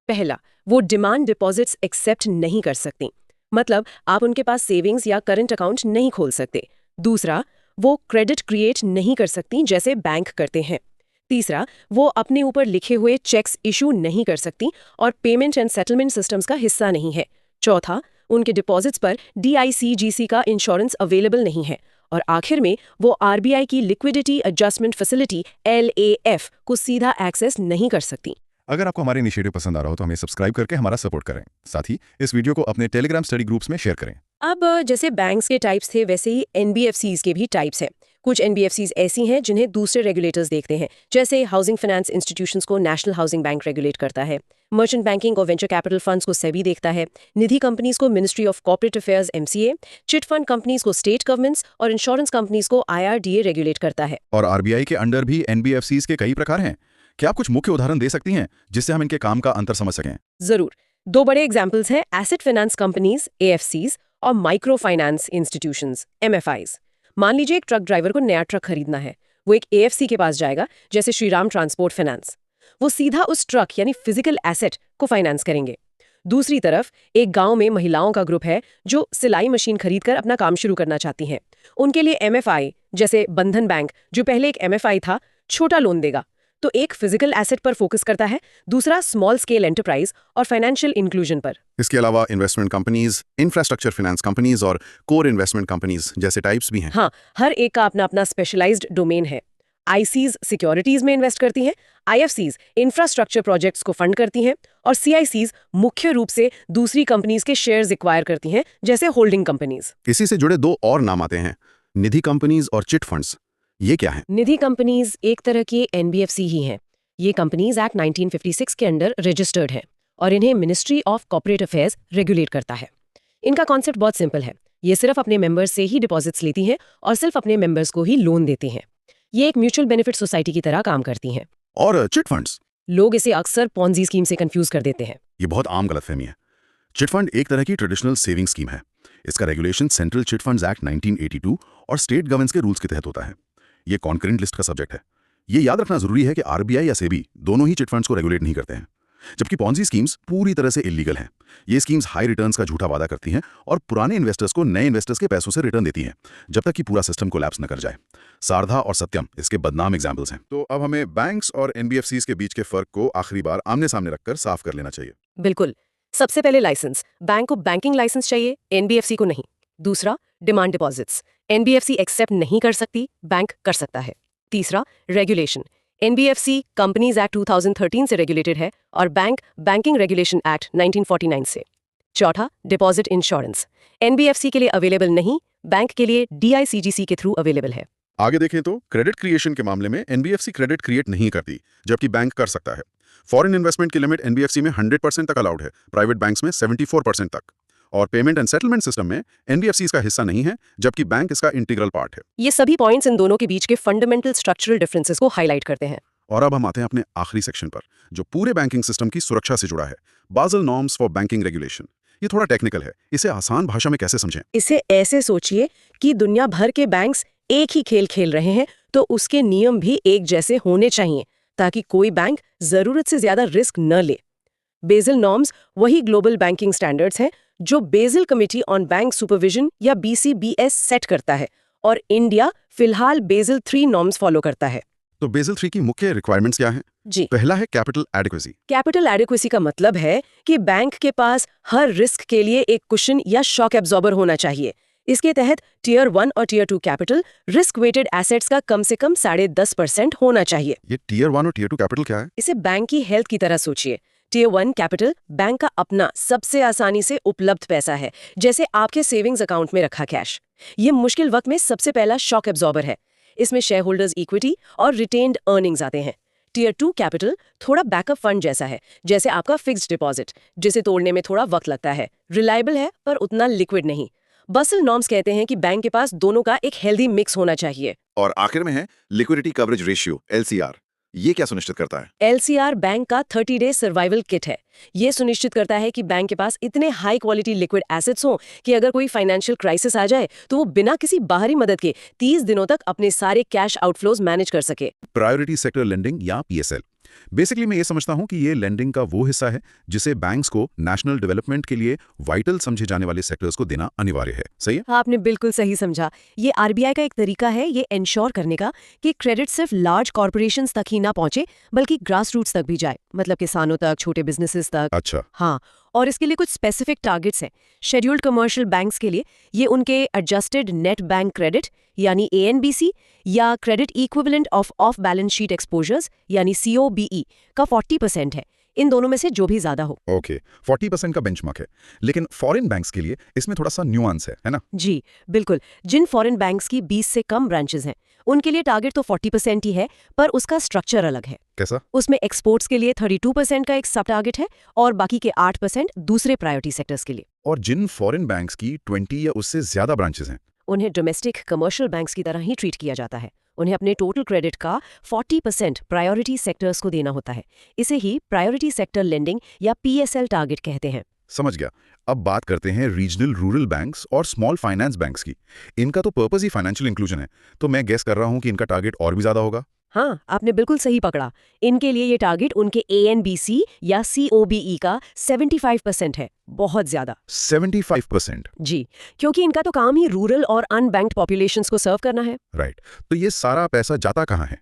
पहला, वो डिमांड डिपॉजिट्स एक्सेप्ट नहीं कर सकती, मतलब आप उनके पास सेविंग्स या करंट अकाउंट नहीं खोल सकते। दूसरा, वो क्रेडिट क्रिएट नहीं कर सकती जैसे बैंक करते हैं। तीसरा, वो अपने ऊपर लिखे हुए चेक्स इशू नहीं कर सकती और पेमेंट एंड सेटलमेंट सिस्टम्स का हिस्सा नहीं है। चौथा, उनके डिपॉजिट्स पर DICGC का इंश्योरेंस अवेलेबल नहीं है। और आखिर में वो आरबीआई की लिक्विडिटी एडजस्टमेंट फैसिलिटी LAF को सीधा एक्सेस नहीं कर सकती। अगर आपको हमारे इनिशिएटिव पसंद आ रहा हो तो हमें सब्सक्राइब करके हमारा सपोर्ट करें। साथ ही इस वीडियो को अपने टेलीग्राम स्टडी ग्रुप्स में शेयर करें। अब जैसे बैंक्स के टाइप्स थे, वैसे ही NBFCs के भी टाइप्स हैं। कुछ एनबीएफसीज ऐसी हैं जिन्हें दूसरे रेगुलेटर्स देखते हैं, जैसे हाउसिंग फाइनेंस इंस्टीट्यूशंस को नेशनल हाउसिंग बैंक रेगुलेट करता है, मर्चेंट बैंकिंग और वेंचर कैपिटल फंड्स को सेबी देखता है, निधि कंपनीज को ministry of corporate affairs MCA, chit fund companies को स्टेट गवर्नमेंट्स और इंश्योरेंस कंपनीज को आईआरडीए रेगुलेट करता है। और आरबीआई के अंडर भी एनबीएफसीज के कई प्रकार हैं। क्या आप कुछ मुख्य उदाहरण दे सकती हैं जिससे हम इनके काम का अंतर समझ सकें? जरूर। दो बड़े एग्जाम्पल्स हैं एसेट फाइनेंस कंपनीज एएफसीज और माइक्रो फाइनेंस इंस्टीट्यूशंस एमएफआईज। मान लीजिए एक ट्रक ड्राइवर को नया ट्रक खरीदना है, वो एक एएफसी के पास जाएगा, जैसे श्रीराम ट्रांसपोर्ट फाइनेंस। वो सीधा उस ट्रक यानी फिजिकल एसेट को फाइनेंस करेंगे। दूसरी तरफ एक गांव में महिलाओं का ग्रुप है जो सिलाई मशीन खरीदकर अपना काम शुरू करना चाहती हैं। उनके लिए एमएफआई जैसे बंधन बैंक, जो पहले एक एमएफआई था, छोटा लोन देगा। तो एक फिजिकल एसेट पर फोकस करता है, दूसरा स्मॉल स्केल एंटरप्राइज और फाइनेंशियल इंक्लूजन पर। इसके अलावा investment companies, infrastructure finance companies और कोर इन्वेस्टमेंट कंपनीज जैसे टाइप्स भी हैं। हाँ, हर एक का अपना अपना स्पेशलाइज्ड डोमेन है। आईसीज सिक्योरिटीज में इन्वेस्ट करती हैं, आईएफसीज इंफ्रास्ट्रक्चर प्रोजेक्ट्स को फंड करती हैं और सीआईसीज मुख्य रूप से दूसरी कंपनीज के शेयर्स एक्वायर करती हैं, जैसे होल्डिंग कंपनीज। इसी से जुड़े दो और नाम आते हैं, निधि कंपनीज और चिट फंड्स। ये क्या है? निधि कंपनीज एक तरह की एनबीएफसी ही हैं। ये कंपनीज एक्ट 1956 के अंडर रजिस्टर्ड हैं और इन्हें ministry of corporate affairs regulate करता है। इनका कॉन्सेप्ट बहुत सिंपल है। ये सिर्फ अपने मेंबर्स से ही डिपॉजिट्स लेती हैं और सिर्फ अपने मेंबर्स को ही लोन देती हैं। ये एक म्यूचुअल बेनिफिट सोसाइटी की तरह काम करती हैं। और चिट फंड्स? लोग इसे अक्सर पॉन्जी स्कीम से कंफ्यूज कर देते हैं। ये बहुत आम गलतफहमी है। चिट फंड एक तरह की ट्रेडिशनल सेविंग स्कीम है। इसका regulation central chit funds act 1982 और स्टेट गवर्नमेंट्स के रूल्स के तहत होता है। ये कॉन्करेंट लिस्ट का सब्जेक्ट है। ये याद रखना जरूरी है कि आरबीआई या सेबी दोनों ही चिट फंड्स को रेगुलेट नहीं करते हैं, जबकि पॉन्जी स्कीम्स पूरी तरह से इलीगल हैं। ये स्कीम्स हाई रिटर्न्स का झूठा वादा करती हैं और पुराने इन्वेस्टर्स को नए इन्वेस्टर्स के पैसों से रिटर्न देती हैं, जब तक कि पूरा सिस्टम कोलैप्स न कर जाए। सारधा और सत्यम इसके बदनाम एग्जाम्पल्स हैं। तो अब हमें बैंक्स और एनबीएफसीज के बीच के फर्क को आखिरी बार आमने सामने रखकर साफ कर लेना चाहिए। बिल्कुल। सबसे पहले लाइसेंस। बैंक को बैंकिंग लाइसेंस चाहिए, एनबीएफसी को नहीं। दूसरा, डिमांड डिपॉजिट्स। एनबीएफसी एक्सेप्ट नहीं कर सकती, बैंक कर सकता है। तीसरा, रेगुलेशन। एनबीएफसी कंपनीज एक्ट 2013 से रेगुलेटेड है और बैंक बैंकिंग रेगुलेशन एक्ट 1949 से। चौथा, डिपॉजिट इंश्योरेंस। एनबीएफसी के लिए अवेलेबल नहीं, बैंक के लिए डीआईसीजीसी के थ्रू अवेलेबल है। आगे देखें तो क्रेडिट क्रिएशन के मामले में एनबीएफसी क्रेडिट क्रिएट नहीं करती, जबकि बैंक कर सकता है। फॉरेन इन्वेस्टमेंट की लिमिट एनबीएफसी में 100% तक अलाउड है, प्राइवेट बैंक्स में 74% तक। और पेमेंट एंड सेटलमेंट सिस्टम में एनबीएफसी इसका हिस्सा नहीं है, जबकि बैंक इसका इंटीग्रल पार्ट है। ये सभी पॉइंट्स इन दोनों के बीच के फंडामेंटल स्ट्रक्चरल डिफरेंसेस को हाईलाइट करते हैं। और अब हम आते हैं अपने आखिरी सेक्शन पर, जो पूरे बैंकिंग सिस्टम की सुरक्षा से जुड़ा है, बाज़ल नॉर्म्स फॉर बैंकिंग रेगुलेशन। ये थोड़ा टेक्निकल है, इसे आसान भाषा में कैसे समझें? इसे ऐसे सोचिए कि दुनिया भर के बैंक्स एक ही खेल खेल रहे हैं, तो उसके नियम भी एक जैसे होने चाहिए, ताकि कोई बैंक जरूरत से ज्यादा रिस्क न ले। बेज़ल नॉर्म्स वही ग्लोबल बैंकिंग स्टैंडर्ड्स हैं जो basal committee on bank supervision या बीसीबीएस सेट करता है, और इंडिया फिलहाल बेज़ल 3 नॉर्म्स फॉलो करता है। तो बेज़ल 3 की मुख्य रिक्वायरमेंट्स क्या हैं? जी, पहला है कैपिटल एडिक्वेसी। कैपिटल एडिक्वेसी का मतलब है कि बैंक के पास हर रिस्क के लिए एक कुशन या शॉक एब्जॉर्बर होना चाहिए। इसके तहत टियर 1 और tier 2 capital risk weighted assets का कम से कम 10.5% होना चाहिए। ये टियर 1 और टियर 2 कैपिटल क्या है? इसे बैंक की हेल्थ की तरह सोचिए। टियर 1 कैपिटल बैंक का अपना सबसे आसानी से उपलब्ध पैसा है, जैसे आपके सेविंग्स अकाउंट में रखा कैश। ये मुश्किल वक्त में सबसे पहला शॉक एब्जॉर्बर है। इसमें शेयर होल्डर्स इक्विटी और रिटेन्ड अर्निंग्स आते हैं। टियर 2 कैपिटल थोड़ा बैकअप फंड जैसा है, जैसे आपका फिक्स्ड डिपॉजिट, जिसे तोड़ने में थोड़ा वक्त लगता है, रिलायबल है पर उतना लिक्विड नहीं। बसल नॉर्म्स कहते हैं कि बैंक के पास दोनों का एक हेल्दी मिक्स होना चाहिए। और आखिर में है लिक्विडिटी कवरेज रेशियो, एलसीआर। ये क्या सुनिश्चित करता है? एलसीआर बैंक का 30 डे सर्वाइवल किट है। ये सुनिश्चित करता है कि बैंक के पास इतने हाई क्वालिटी लिक्विड एसेट्स हों कि अगर कोई फाइनेंशियल क्राइसिस आ जाए तो वो बिना किसी बाहरी मदद के 30 दिनों तक अपने सारे कैश आउटफ्लोज मैनेज कर सके। प्रायोरिटी सेक्टर लेंडिंग या पीएसएल। बेसिकली मैं ये समझता हूँ कि ये लेंडिंग का वो हिस्सा है जिसे बैंक्स को नेशनल डेवलपमेंट के लिए वाइटल समझे जाने वाले सेक्टर्स को देना अनिवार्य है। सही है? आपने बिल्कुल सही समझा। ये आरबीआई का एक तरीका है ये इंश्योर करने का कि क्रेडिट सिर्फ लार्ज कॉर्पोरेशंस तक ही ना पहुंचे, बल्कि ग्रास रूट्स तक भी जाए, मतलब किसानों तक, छोटे बिजनेसेस तक। अच्छा। हाँ, और इसके लिए कुछ स्पेसिफिक टारगेट्स हैं। शेड्यूल्ड कमर्शियल बैंक्स के लिए ये उनके एडजस्टेड नेट बैंक क्रेडिट यानी एएनबीसी या credit equivalent of balance sheet exposures यानी सीओबीई का 40% है। इन दोनों में से जो भी ज्यादा हो। ओके, 40% का बेंचमार्क है। लेकिन फॉरेन बैंक्स के लिए इसमें थोड़ा सा न्यूआंस है ना? जी बिल्कुल। जिन फॉरेन बैंक्स की 20 से कम ब्रांचेस हैं उनके लिए टारगेट तो 40% ही है, पर उसका स्ट्रक्चर अलग है। कैसा? उसमें एक्सपोर्ट्स के लिए 32% का एक सब टारगेट है और बाकी के 8% दूसरे प्रायोरिटी सेक्टर्स के लिए। और जिन फॉरेन बैंक्स की 20 या उससे ज्यादा ब्रांचेस हैं, उन्हें डोमेस्टिक कमर्शियल बैंक्स की तरह ही ट्रीट किया जाता है। उन्हें अपने टोटल क्रेडिट का 40% प्रायोरिटी सेक्टर्स को देना होता है। इसे ही प्रायोरिटी सेक्टर लेंडिंग या PSL टारगेट कहते हैं। समझ गया। अब बात करते हैं रीजनल रूरल बैंक्स और स्मॉल फाइनेंस बैंक्स की। इनका तो पर्पस ही फाइनेंशियल इंक्लूजन है, तो मैं गेस कर रहा हूं कि इनका टारगेट और भी ज्यादा होगा। हाँ, आपने बिल्कुल सही पकड़ा। इनके लिए ये टारगेट उनके ANBC या COBE का 75% है, बहुत ज्यादा। 75%? जी, क्योंकि इनका तो काम ही रूरल और अनबैंक्ड पॉपुलेशंस को सर्व करना है। राइट। तो ये सारा पैसा जाता कहाँ है?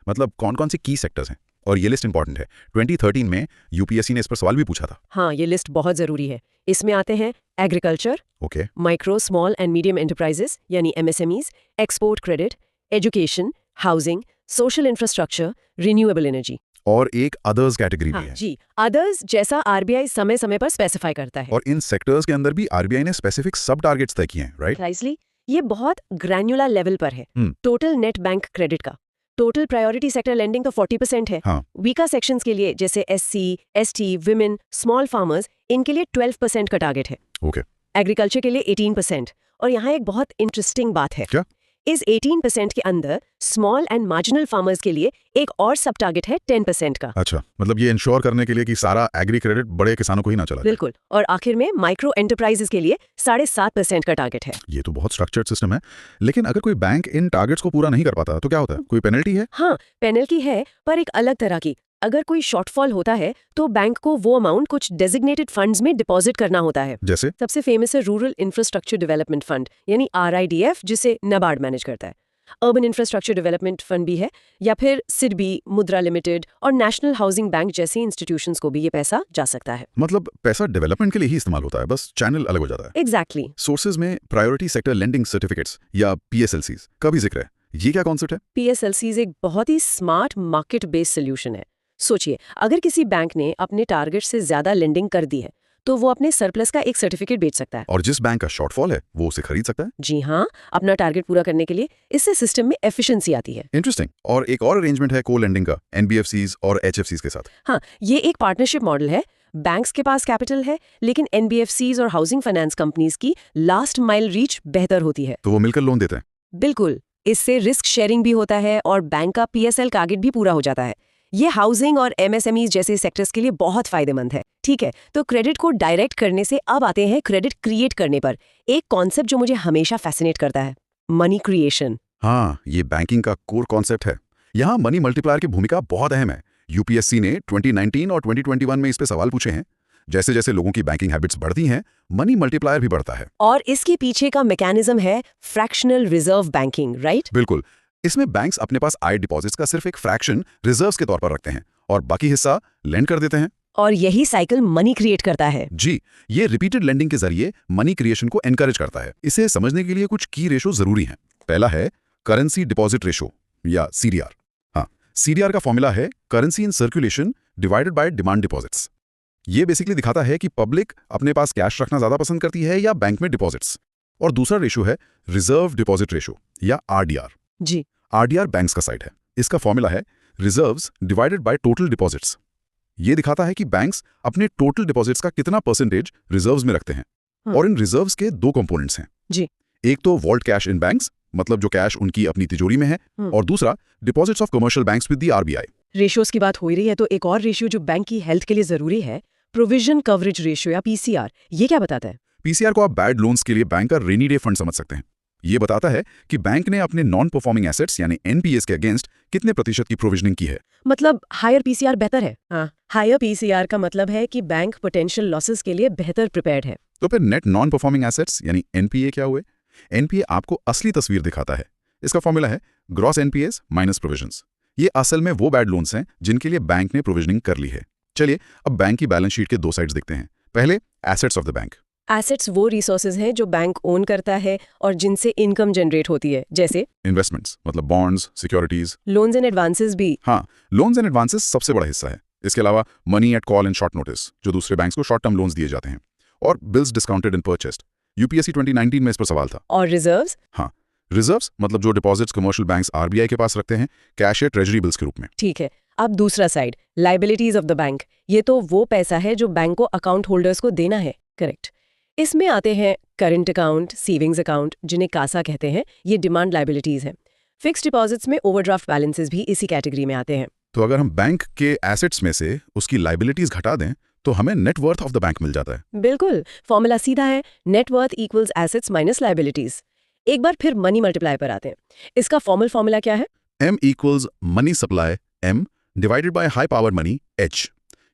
मतलब कौन कौन से की सेक्टर्स हैं? और ये लिस्ट इंपॉर्टेंट है। 2013 में UPSC ने इस पर सवाल भी पूछा था। हाँ, ये लिस्ट बहुत जरूरी है। इसमें आते हैं agriculture, okay. Micro small and medium enterprises यानी MSMEs, export credit, education, housing, social infrastructure, renewable energy. और एक अदर्स कैटेगरी भी हाँ है। जी, अदर्स जैसा RBI समय समय पर स्पेसिफाई करता है। और इन सेक्टर्स के अंदर भी RBI ने स्पेसिफिक सब टारगेट्स तय किए हैं, राइट? प्रिसाइसली, ये बहुत ग्रैन्युलर लेवल पर है। टोटल नेट बैंक क्रेडिट का टोटल प्रायोरिटी सेक्टर लेंडिंग तो 40% है। हाँ। वीकर सेक्शंस के लिए जैसे SC, ST, women, small farmers, इनके लिए 12% का टारगेट है। ओके। एग्रीकल्चर के लिए 18%। और यहाँ एक बहुत इंटरेस्टिंग बात है। क्या? इस 18% के अंदर स्मॉल एंड मार्जिनल फार्मर्स के लिए एक और सब टारगेट है 10% का। अच्छा, मतलब ये इंश्योर करने के लिए कि सारा एग्री क्रेडिट बड़े किसानों को ही ना चला जाए। बिल्कुल। और आखिर में माइक्रो एंटरप्राइजेस के लिए 7.5% का टारगेट है। ये तो बहुत स्ट्रक्चर्ड सिस्टम है। लेकिन अगर कोई बैंक इन टारगेट्स को पूरा नहीं कर पाता तो क्या होता है? कोई पेनल्टी है? हाँ, पेनल्टी है, पर एक अलग तरह की। अगर कोई शॉर्टफॉल होता है तो बैंक को वो अमाउंट कुछ डेजिग्नेटेड फंड्स में डिपॉजिट करना होता है। जैसे? सबसे फेमस है रूरल इंफ्रास्ट्रक्चर डेवलपमेंट फंड यानी RIDF, जिसे NABARD मैनेज करता है। अर्बन इंफ्रास्ट्रक्चर डेवलपमेंट फंड भी है, या फिर SIDBI, मुद्रा लिमिटेड और नेशनल हाउसिंग बैंक जैसी इंस्टीट्यूशंस को भी ये पैसा जा सकता है। मतलब पैसा डेवलपमेंट के लिए ही इस्तेमाल होता है, बस चैनल अलग हो जाता है। एग्जैक्टली। सोर्सेज में प्रायोरिटी सेक्टर लेंडिंग सर्टिफिकेट्स या PSLCs का भी जिक्र है। ये क्या कॉन्सेप्ट है? PSLCs एक बहुत ही स्मार्ट मार्केट बेस्ड सोल्यूशन है। सोचिए, अगर किसी बैंक ने अपने टारगेट से ज्यादा लेंडिंग कर दी है तो वो अपने सरप्लस का एक सर्टिफिकेट बेच सकता है। और जिस बैंक का शॉर्टफॉल है वो उसे खरीद सकता है। जी हाँ, अपना टारगेट पूरा करने के लिए। इससे सिस्टम में एफिशिएंसी आती है। इंटरेस्टिंग। और एक और अरेंजमेंट है को लेंडिंग का NBFCs और HFCs के साथ। हाँ, ये एक पार्टनरशिप मॉडल है। बैंक्स के पास कैपिटल है, लेकिन NBFCs और हाउसिंग फाइनेंस कंपनीज की लास्ट माइल रीच बेहतर होती है। तो वो मिलकर लोन देते हैं। बिल्कुल। इससे रिस्क शेयरिंग भी होता है और बैंक का PSL टारगेट भी पूरा हो जाता है। ये हाउसिंग और MSMEs जैसे सेक्टर्स के लिए बहुत फायदेमंद है। ठीक है, तो क्रेडिट को डायरेक्ट करने से अब आते हैं क्रेडिट क्रिएट करने पर। एक कॉन्सेप्ट जो मुझे हमेशा फैसिनेट करता है, मनी क्रिएशन। हाँ, ये बैंकिंग का कोर कॉन्सेप्ट है। यहाँ मनी मल्टीप्लायर की भूमिका बहुत अहम है। UPSC ने 2019 और 2021 में इस पे सवाल पूछे हैं। जैसे जैसे लोगों की बैंकिंग हैबिट्स बढ़ती हैं, मनी मल्टीप्लायर भी बढ़ता है। और इसके पीछे का मैकेनिज्म है फ्रैक्शनल रिजर्व बैंकिंग, राइट? बिल्कुल। इसमें बैंक्स अपने पास आए डिपॉजिट्स का सिर्फ एक फ्रैक्शन रिजर्व्स के तौर पर रखते हैं और बाकी हिस्सा लेंड कर देते हैं। और यही साइकिल मनी क्रिएट करता है। जी, ये रिपीटेड लेंडिंग के जरिए मनी क्रिएशन को एनकरेज करता है। इसे समझने के लिए कुछ की रेशो जरूरी हैं। पहला है करेंसी डिपॉजिट रेशो या CDR। हाँ, CDR का फॉर्मूला है currency in circulation divided by demand deposits. ये बेसिकली दिखाता है कि पब्लिक अपने पास कैश रखना ज्यादा पसंद करती है या बैंक में डिपॉजिट्स। और दूसरा रेशो है रिजर्व डिपॉजिट रेशो या RDR। जी। RDR बैंक्स का साइड है। इसका फॉर्मूला है reserves divided by total deposits. ये दिखाता है कि बैंक्स अपने टोटल डिपॉजिट्स का कितना परसेंटेज रिजर्व्स में रखते हैं। और इन रिजर्व्स के दो कंपोनेंट्स हैं। जी। एक तो वॉल्ट कैश इन बैंक्स, मतलब जो कैश उनकी अपनी तिजोरी में है, और दूसरा deposits of commercial banks with the RBI। Ratios की बात हो ही रही है तो एक और रेशियो जो बैंक की हेल्थ के लिए जरूरी है, प्रोविजन कवरेज रेशियो या PCR। ये क्या बताता है? PCR को आप बैड लोन्स के लिए बैंक का रेनी डे फंड समझ सकते हैं। ये बताता है कि बैंक ने अपने नॉन परफॉर्मिंग एसेट्स यानी NPAs के अगेंस्ट कितने प्रतिशत की प्रोविजनिंग की है। मतलब हायर PCR बेहतर है। हाँ, हायर PCR का मतलब है कि बैंक पोटेंशियल लॉसेस के लिए बेहतर प्रिपेयर्ड है। तो फिर नेट नॉन परफॉर्मिंग एसेट्स यानी NPA क्या हुए? NPA आपको असली तस्वीर दिखाता है। इसका फॉर्मूला है ग्रॉस NPAs माइनस प्रोविजंस। ये असल में वो बैड लोन्स हैं जिनके लिए बैंक ने प्रोविजनिंग कर ली है। चलिए अब बैंक की बैलेंस शीट के दो साइड्स देखते हैं। पहले assets of the bank. Assets वो रिसोर्सेज हैं जो बैंक ओन करता है और जिनसे इनकम जनरेट होती है, जैसे इन्वेस्टमेंट्स मतलब bonds, securities, loans and advances भी। हाँ, लोन्स एंड एडवांसेस सबसे बड़ा हिस्सा है। इसके अलावा money at call and short notice, जो दूसरे बैंक्स को शॉर्ट टर्म लोन्स दिए जाते हैं, और bills discounted and purchased. UPSC 2019 में इस पर सवाल था। और रिजर्व्स? हाँ, रिजर्व्स मतलब जो डिपॉजिट्स कमर्शियल बैंक्स आरबीआई के पास रखते हैं कैश या ट्रेजरी बिल्स के रूप में। ठीक है। अब दूसरा side, liabilities of the bank. ये तो वो पैसा है जो बैंक को अकाउंट होल्डर्स को देना है। करेक्ट। इसमें आते हैं करंट अकाउंट, सेविंग्स अकाउंट, जिन्हें कासा कहते हैं, ये डिमांड लाइबिलिटीज हैं। फिक्स्ड डिपॉजिट्स में ओवरड्राफ्ट बैलेंसेस भी इसी कैटेगरी में आते हैं। तो अगर हम बैंक के एसेट्स में से उसकी लाइबिलिटीज घटा दें तो हमें net worth of the bank मिल जाता है। बिल्कुल, फॉर्मूला सीधा है, net worth equals assets minus liabilities. एक बार फिर मनी मल्टीप्लाई पर आते हैं। इसका फॉर्मूला क्या है? M equals money supply M divided by high power money H।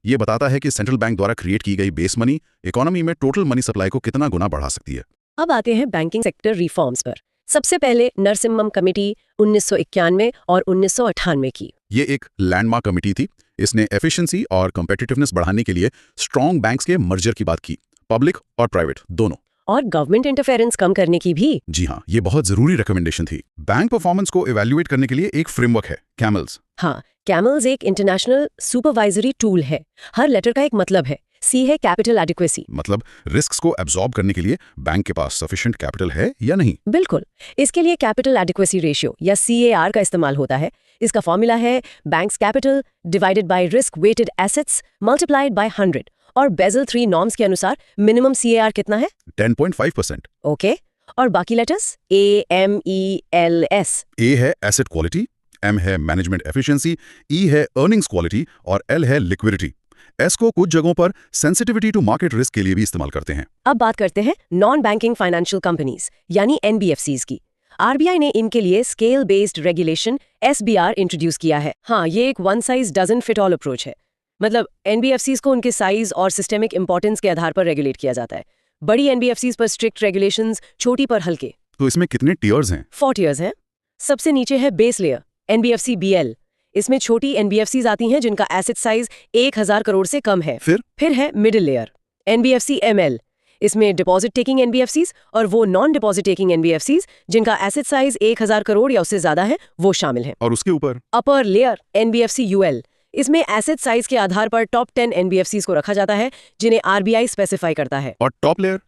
ये बताता है कि सेंट्रल बैंक द्वारा क्रिएट की गई बेस मनी इकोनॉमी में टोटल मनी सप्लाई को कितना गुना बढ़ा सकती है। अब आते हैं बैंकिंग सेक्टर रिफॉर्म्स पर। सबसे पहले नरसिम्हम कमेटी 1991 और 1998 की। ये एक लैंडमार्क कमेटी थी। इसने एफिशिएंसी और कॉम्पिटिटिवनेस बढ़ाने के लिए स्ट्रॉन्ग बैंक्स के मर्जर की बात की, पब्लिक और प्राइवेट दोनों। और गवर्नमेंट इंटरफेरेंस कम करने की भी। जी हाँ, ये बहुत जरूरी रिकमेंडेशन थी। बैंक परफॉर्मेंस को इवैल्यूएट करने के लिए एक फ्रेमवर्क है, कैमल्स। हाँ, कैमल्स एक इंटरनेशनल सुपरवाइजरी टूल है। हर लेटर का एक मतलब है। सी है कैपिटल एडिक्वेसी, मतलब रिस्क्स को एब्जॉर्ब करने के लिए बैंक के पास सफिशिएंट कैपिटल है या नहीं। बिल्कुल। इसके लिए कैपिटल एडिक्वेसी रेशियो या CAR का इस्तेमाल होता है। इसका फॉर्मूला है bank's capital divided by risk weighted assets multiplied by 100। और बेजल 3 नॉर्म्स के अनुसार मिनिमम CAR कितना है? 10.5%। ओके। और बाकी लेटर्स AMELS। A है एसेट क्वालिटी, M है मैनेजमेंट एफिशिएंसी, E है अर्निंग्स क्वालिटी और L है लिक्विडिटी। S को कुछ जगहों पर सेंसिटिविटी टू मार्केट रिस्क के लिए भी इस्तेमाल करते हैं। अब बात करते हैं नॉन बैंकिंग फाइनेंशियल कंपनीज यानी NBFCs की। RBI ने इनके लिए scale based regulation SBR introduce किया है। हाँ, ये एक one size doesn't fit all approach है। मतलब NBFCs को उनके साइज और सिस्टेमिक इंपॉर्टेंस के आधार पर रेगुलेट किया जाता है। बड़ी NBFCs पर स्ट्रिक्ट रेगुलेशंस, छोटी पर हल्के। तो इसमें कितने टियर्स हैं? 4 टियर्स हैं। सबसे नीचे है बेस लेयर NBFC BL। इसमें छोटी NBFCs आती हैं जिनका एसेट साइज 1000 करोड़ से कम है। फिर है मिडिल लेयर NBFC ML। इसमें डिपॉजिट टेकिंग NBFCs और वो नॉन डिपॉजिट टेकिंग NBFCs जिनका एसेट साइज 1000 करोड़ या उससे ज्यादा है, वो शामिल हैं। और उसके ऊपर अपर लेयर NBFC UL। इसमें एसेट साइज के आधार पर टॉप 10 NBFCs को रखा जाता है जिन्हें RBI स्पेसिफाई करता है। और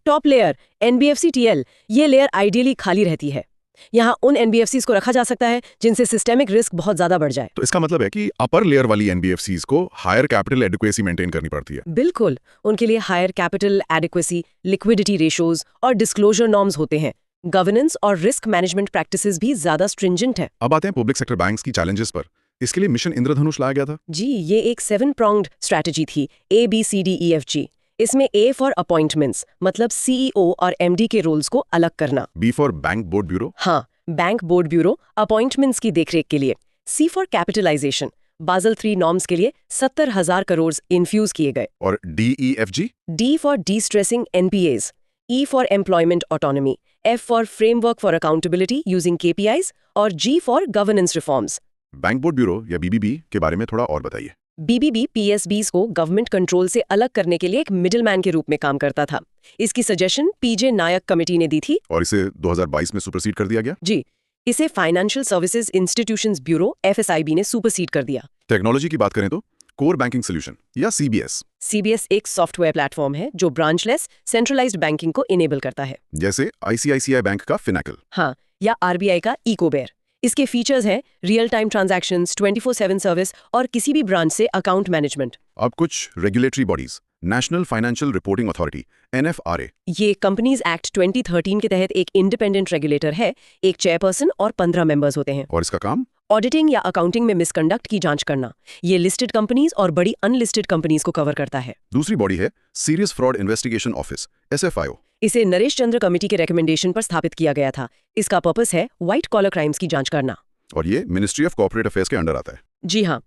टॉप लेयर NBFC TL। ये लेयर आइडियली खाली रहती है। यहाँ उन NBFCs को रखा जा सकता है जिनसे सिस्टेमिक रिस्क बहुत ज्यादा बढ़ जाए। तो इसका मतलब है कि अपर लेयर वाली NBFCs को हायर कैपिटल एडिक्वेसी मेंटेन करनी पड़ती है। बिल्कुल, उनके लिए higher capital adequacy, liquidity ratios और डिस्क्लोजर नॉर्म्स होते हैं। गवर्नेंस और रिस्क मैनेजमेंट प्रैक्टिसेस भी ज्यादा स्ट्रिंजेंट है। अब आते हैं पब्लिक सेक्टर बैंक्स की चैलेंजेस पर। इसके लिए मिशन इंद्रधनुष लाया गया था। जी, ये एक 7-pronged स्ट्रैटेजी थी, ABCDEFG। इसमें A फॉर अपॉइंटमेंट्स मतलब CEO और MD के रोल्स को अलग करना। B for bank board bureau. हाँ, बैंक बोर्ड ब्यूरो अपॉइंटमेंट्स की देखरेख के लिए। C फॉर कैपिटलाइजेशन, बाज़ल 3 नॉर्म्स के लिए 70,000 करोड़ इन्फ्यूज किए गए। और DEFG। D for D-stressing NPAs, E for employment autonomy, F for framework for accountability using KPIs और G for governance reforms. Bank board bureau या BBB के बारे में थोड़ा और बताइए। BBB PSBs को गवर्नमेंट कंट्रोल से अलग करने के लिए एक मिडिलमैन के रूप में काम करता था। इसकी सजेशन PJ नायक कमेटी ने दी थी और इसे 2022 में सुपरसीड कर दिया गया। जी, इसे financial services institutions bureau FSIB ने सुपरसीड कर दिया। टेक्नोलॉजी की बात करें तो कोर बैंकिंग सोल्यूशन या CBS एक सॉफ्टवेयर प्लेटफॉर्म है जो ब्रांचलेस सेंट्रलाइज्ड बैंकिंग को इनेबल करता है, जैसे ICICI बैंक का फिनेकल। हाँ, या RBI का इकोबेर। इसके फीचर्स हैं रियल टाइम ट्रांजैक्शंस, 24/7 सर्विस और किसी भी ब्रांच से अकाउंट मैनेजमेंट। अब कुछ regulatory bodies, national financial reporting authority NFRA। ये कंपनीज एक्ट 2013 के तहत एक इंडिपेंडेंट रेगुलेटर है। एक चेयरपर्सन और 15 मेंबर्स होते हैं। और इसका काम ऑडिटिंग या अकाउंटिंग में मिसकंडक्ट की जांच करना। ये लिस्टेड कंपनीज और बड़ी अनलिस्टेड कंपनीज को कवर करता है। दूसरी बॉडी है serious fraud investigation office SFIO। इसे नरेश चंद्र कमेटी के रिकमेंडेशन पर स्थापित किया गया था। इसका पर्पस है व्हाइट कॉलर क्राइम्स की जांच करना। और ये मिनिस्ट्री ऑफ कॉर्पोरेट अफेयर्स के अंडर आता है। जी हाँ।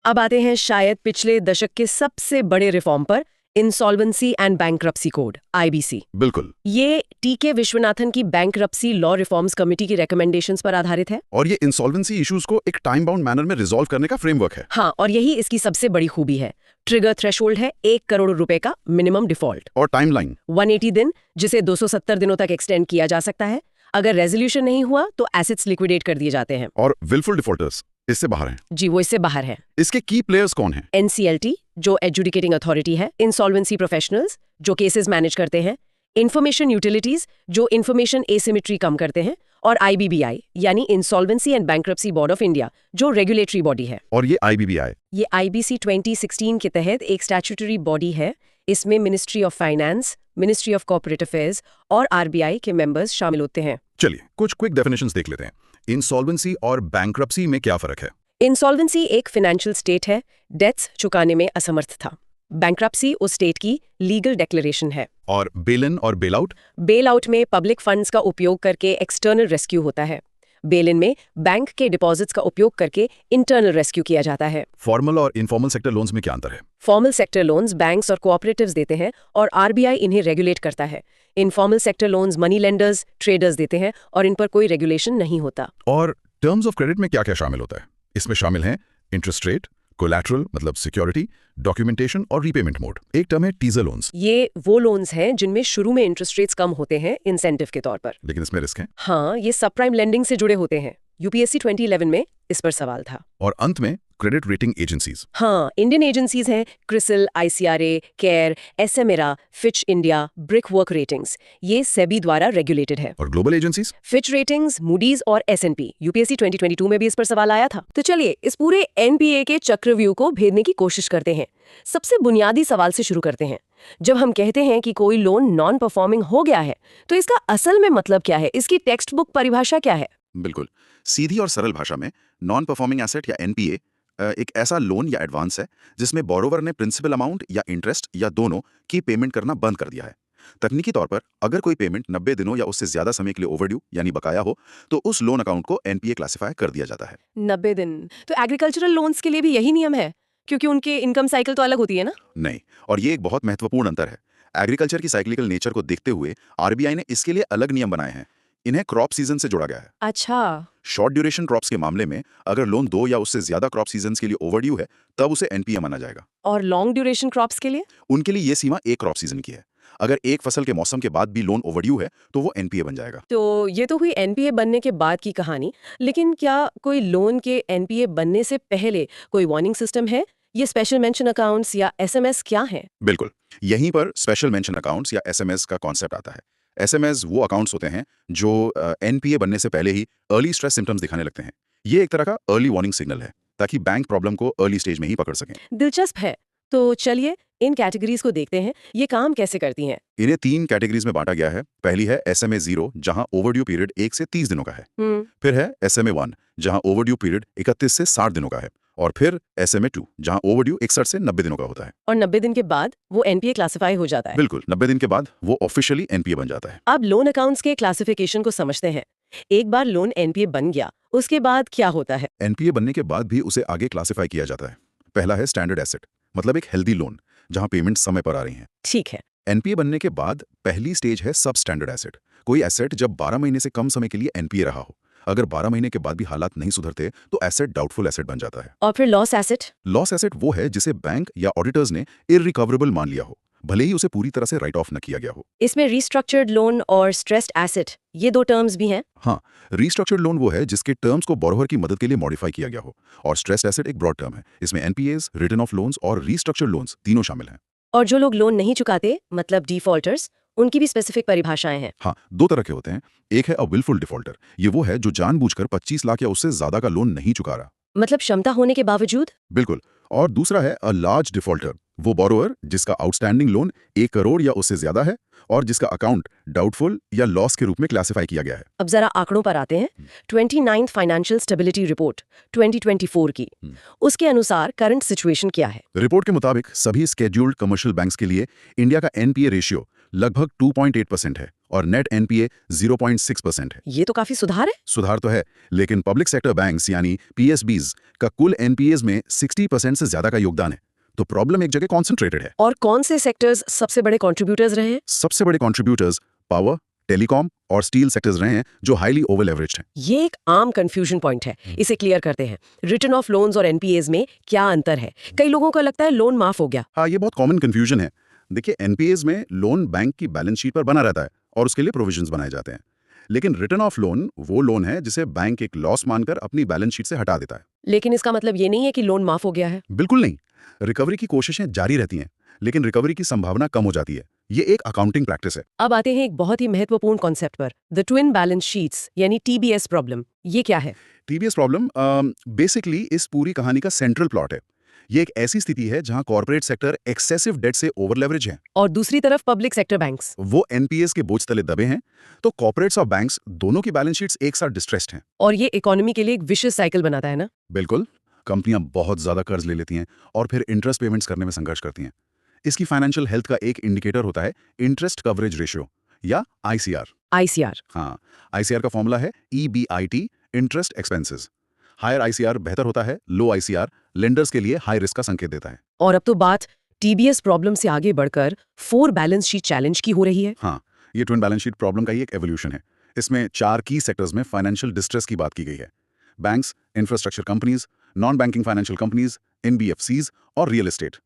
अब आते हैं शायद पिछले दशक के सबसे बड़े रिफॉर्म पर, insolvency and bankruptcy code IBC। बिल्कुल, ये TK विश्वनाथन की बैंक्रप्सी लॉ रिफॉर्म्स कमेटी की रिकमेंडेशंस पर आधारित है। और ये इंसॉल्वेंसी इश्यूज को एक टाइम बाउंड मैनर में रिजॉल्व करने का फ्रेमवर्क है। हाँ, और यही इसकी सबसे बड़ी खूबी है। ट्रिगर थ्रेशोल्ड है 1 करोड़ रुपए का मिनिमम डिफॉल्ट। और टाइमलाइन 180 दिन, जिसे 270 दिनों तक एक्सटेंड किया जा सकता है। अगर रेजोल्यूशन नहीं हुआ तो एसेट्स लिक्विडेट कर दिए जाते हैं। और विलफुल डिफॉल्टर्स इससे बाहर हैं। जी, वो इससे बाहर है। इसके की प्लेयर्स कौन हैं? NCLT जो एडजुडिकेटिंग अथॉरिटी है, इंसॉल्वेंसी प्रोफेशनल्स जो केसेस मैनेज करते हैं, इंफॉर्मेशन यूटिलिटीज जो इंफॉर्मेशन एसिमेट्री कम करते हैं, और IBBI यानी insolvency and bankruptcy board of India, जो रेगुलेटरी बॉडी है। और ये IBBI ये IBC 2016 के तहत एक स्टैट्यूटरी बॉडी है। इसमें ministry of finance, ministry of corporate affairs और RBI के मेंबर्स शामिल होते हैं। चलिए कुछ क्विक डेफिनेशंस देख लेते हैं। इंसॉल्वेंसी और बैंक्रप्सी में क्या फर्क है? इंसॉल्वेंसी एक फाइनेंशियल स्टेट है, डेट्स चुकाने में असमर्थ था। बैंक्रप्सी उस स्टेट की लीगल डिक्लेरेशन है। और बेल इन और बेल आउट? बेल आउट में पब्लिक फंड्स का उपयोग करके एक्सटर्नल रेस्क्यू होता है। बेल इन में बैंक के डिपॉजिट्स का उपयोग करके इंटरनल रेस्क्यू किया जाता है। फॉर्मल और इनफॉर्मल सेक्टर लोन्स में क्या अंतर है? फॉर्मल सेक्टर लोन्स बैंक्स और कोऑपरेटिव्स देते हैं और RBI इन्हें रेगुलेट करता है। Informal sector loans money lenders, traders देते हैं और इन पर कोई रेगुलेशन नहीं होता। और टर्म्स ऑफ क्रेडिट में क्या क्या शामिल होता है? इसमें शामिल हैं इंटरेस्ट रेट, कोलैटरल मतलब सिक्योरिटी, डॉक्यूमेंटेशन और रीपेमेंट मोड। एक टर्म है टीजर लोन्स। ये वो लोन्स हैं जिनमें शुरू में इंटरेस्ट रेट्स कम होते हैं इंसेंटिव के तौर पर। लेकिन इसमें रिस्क है। हाँ, ये सब प्राइम लेंडिंग से जुड़े होते हैं। UPSC 2011 में इस पर सवाल था। और अंत में क्रेडिट रेटिंग एजेंसीज। हाँ, इंडियन एजेंसीज हैं CRISIL, ICRA, care, SMERA, Fitch India, brickwork ratings. ये सेबी द्वारा रेगुलेटेड है। और global agencies? Fitch ratings, Moody's और S&P। UPSC 2022 में भी इस पर सवाल आया था। तो चलिए इस पूरे NPA के चक्रव्यूह को भेदने की कोशिश करते हैं। सबसे बुनियादी सवाल से शुरू करते हैं। जब हम कहते हैं कि कोई लोन नॉन परफॉर्मिंग हो गया है, तो इसका असल में मतलब क्या है? इसकी टेक्स्ट बुक परिभाषा क्या है? बिल्कुल सीधी और सरल भाषा में नॉन परफॉर्मिंग एसेट या NPA एक ऐसा लोन या एडवांस है जिसमें बोरोवर ने प्रिंसिपल अमाउंट या इंटरेस्ट या दोनों की पेमेंट करना बंद कर दिया है। तकनीकी तौर पर अगर कोई पेमेंट 90 दिनों या उससे ज्यादा समय के लिए ओवरड्यू यानी बकाया हो तो उस लोन अकाउंट को NPA क्लासिफाई कर दिया जाता है। 90 दिन। तो एग्रीकल्चरल लोन्स के लिए भी यही नियम है, क्योंकि उनके इनकम साइकिल तो अलग होती है ना? नहीं, और ये एक बहुत महत्वपूर्ण अंतर है। एग्रीकल्चर की साइक्लिकल नेचर को देखते हुए RBI ने इसके लिए अलग नियम बनाए हैं। इन्हें क्रॉप सीजन से जोड़ा गया है। अच्छा। शॉर्ट ड्यूरेशन क्रॉप्स के मामले में अगर लोन 2 या उससे ज्यादा क्रॉप सीजन्स के लिए ओवरड्यू है तब उसे NPA माना जाएगा। और लॉन्ग ड्यूरेशन क्रॉप्स के लिए? उनके लिए ये सीमा एक क्रॉप सीजन की है। अगर एक फसल के मौसम के बाद भी लोन ओवरड्यू है तो वो NPA बन जाएगा। तो ये तो हुई NPA बनने के बाद की कहानी, लेकिन क्या कोई लोन के NPA बनने से पहले कोई वार्निंग सिस्टम है? ये स्पेशल मेंशन अकाउंट्स या SMS क्या है? बिल्कुल, यहीं पर स्पेशल मेंशन अकाउंट्स या SMS का कॉन्सेप्ट आता है। SMS वो अकाउंट्स होते हैं जो NPA बनने से पहले ही अर्ली स्ट्रेस सिम्टम्स दिखाने लगते हैं। ये एक तरह का अर्ली वार्निंग सिग्नल है ताकि बैंक प्रॉब्लम को अर्ली स्टेज में ही पकड़ सकें। दिलचस्प है। तो चलिए इन कैटेगरीज को देखते हैं, ये काम कैसे करती हैं। इन्हें 3 कैटेगरीज में बांटा गया है। पहली है SMA 0 जहां ओवरड्यू पीरियड 1 से 30 दिनों का है। फिर है SMA 1 जहां ओवरड्यू पीरियड 31 से 60 दिनों का है। और फिर SMA 2 जहां ओवरड्यू 61 से 90 दिनों का होता है। और 90 दिन के बाद वो NPA क्लासिफाई हो जाता है। बिल्कुल, 90 दिन के बाद वो ऑफिशियली NPA बन जाता है। अब लोन अकाउंट्स के क्लासिफिकेशन को समझते हैं। एक बार लोन NPA बन गया, उसके बाद क्या होता है? NPA बनने के बाद भी उसे आगे क्लासिफाई किया जाता है। पहला है स्टैंडर्ड एसेट, मतलब एक हेल्दी लोन जहां पेमेंट समय पर आ रही हैं। ठीक है। NPA बनने के बाद पहली स्टेज है सब स्टैंडर्ड एसेट, कोई एसेट जब 12 महीने से कम समय के लिए NPA रहा हो। अगर 12 महीने के बाद भी हालात नहीं सुधरते तो एसेट डाउटफुल एसेट बन जाता है। और फिर लॉस एसेट? लॉस एसेट वो है जिसे बैंक या ऑडिटर्स ने इररिकवरेबल मान लिया हो, भले ही उसे पूरी तरह से राइट ऑफ न किया गया हो। इसमें रिस्ट्रक्चर्ड लोन और स्ट्रेस्ड एसेट, ये 2 टर्म्स भी हैं। हाँ, रिस्ट्रक्चर्ड लोन वो है जिसके टर्म्स को बोरोवर की मदद के लिए मॉडिफाई किया गया हो, और स्ट्रेस्ड एसेट एक ब्रॉड टर्म है। इसमें NPAs, रिटन ऑफ लोन्स और रिस्ट्रक्चर्ड लोन्स तीनों शामिल हैं। और जो लोग लोन नहीं चुकाते, मतलब डिफॉल्टर्स, उनकी भी स्पेसिफिक परिभाषाएं हैं। हाँ, 2 तरह के होते हैं। एक है अ विलफुल डिफॉल्टर, ये वो है जो जानबूझकर 25 लाख या उससे ज्यादा का लोन नहीं चुका रहा। मतलब क्षमता होने के बावजूद? बिल्कुल। और दूसरा है अ लार्ज डिफॉल्टर, वो बोरोवर जिसका आउटस्टैंडिंग लोन 1 करोड़ या उससे ज्यादा है और जिसका अकाउंट डाउटफुल या लॉस के रूप में क्लासिफाई किया गया है। अब जरा आंकड़ों पर आते हैं। 29th फाइनेंशियल स्टेबिलिटी रिपोर्ट 2024 की, उसके अनुसार करंट सिचुएशन क्या है? रिपोर्ट के मुताबिक सभी स्केड्यूल्ड कमर्शियल बैंक्स के लिए इंडिया का NPA रेशियो लगभग 2.8% है और नेट NPA 0.6% है। ये तो काफी सुधार है। सुधार तो है, लेकिन पब्लिक सेक्टर बैंक्स यानी PSBs का कुल NPAs में 60% से ज्यादा का योगदान है। तो प्रॉब्लम एक जगह कॉन्सेंट्रेटेड है। और कौन से सेक्टर्स सबसे बड़े कंट्रीब्यूटर्स रहे हैं? सबसे बड़े कंट्रीब्यूटर्स पावर, टेलीकॉम और स्टील सेक्टर्स रहे हैं जो हाईली ओवर लेवरेज्ड हैं। ये एक आम कंफ्यूजन पॉइंट है, इसे क्लियर करते हैं। रिटर्न ऑफ लोन्स और NPAs में क्या अंतर है? कई लोगों को लगता है लोन माफ हो गया। हाँ, ये बहुत कॉमन कंफ्यूजन है। देखिए, NPAs में लोन बैंक की बैलेंस शीट पर बना रहता है और उसके लिए प्रोविजंस बनाए जाते हैं। लेकिन रिटर्न ऑफ लोन वो लोन है जिसे बैंक एक लॉस मानकर अपनी बैलेंस शीट से हटा देता है। लेकिन इसका मतलब ये नहीं है कि लोन माफ हो गया है। बिल्कुल नहीं, रिकवरी की कोशिशें जारी रहती हैं, लेकिन रिकवरी की संभावना कम हो जाती है ये एक अकाउंटिंग प्रैक्टिस है। अब आते हैं एक बहुत ही महत्वपूर्ण कॉन्सेप्ट पर, द ट्विन बैलेंस शीट्स यानी टीबीएस प्रॉब्लम। ये क्या है? टीबीएस प्रॉब्लम बेसिकली इस पूरी कहानी का सेंट्रल प्लॉट है। ये एक ऐसी स्थिति है जहां कॉर्पोरेट सेक्टर एक्सेसिव डेट से ओवर लेवरेज है और दूसरी तरफ पब्लिक सेक्टर बैंक्स। वो एनपीएस के बोझ तले दबे हैं। तो कॉर्पोरेट्स और बैंक्स दोनों की बैलेंस शीट्स एक साथ डिस्ट्रेस्ड हैं। और ये इकोनॉमी के लिए एक विशियस साइकिल बनाता है ना? बिल्कुल। कंपनियां बहुत ज्यादा कर्ज ले लेती हैं और फिर इंटरेस्ट पेमेंट्स करने में संघर्ष करती हैं। इसकी फाइनेंशियल हेल्थ का एक इंडिकेटर होता है इंटरेस्ट कवरेज रेशियो या आईसीआर। आईसीआर। हाँ, आईसीआर का फॉर्मूला है EBIT, interest expenses. Higher ICR बेहतर होता है, लो आईसीआर लेंडर्स के लिए हाई रिस्क का संकेत देता है। और अब तो बात टीबीएस प्रॉब्लम से आगे बढ़कर 4 बैलेंस शीट चैलेंज की हो रही है। हाँ, ये ट्विन बैलेंस शीट प्रॉब्लम का ही एक एवोल्यूशन है। इसमें 4 की सेक्टर्स में फाइनेंशियल डिस्ट्रेस की बात की गई है। Banks, infrastructure companies, non banking financial companies, NBFCs और रियल एस्टेट।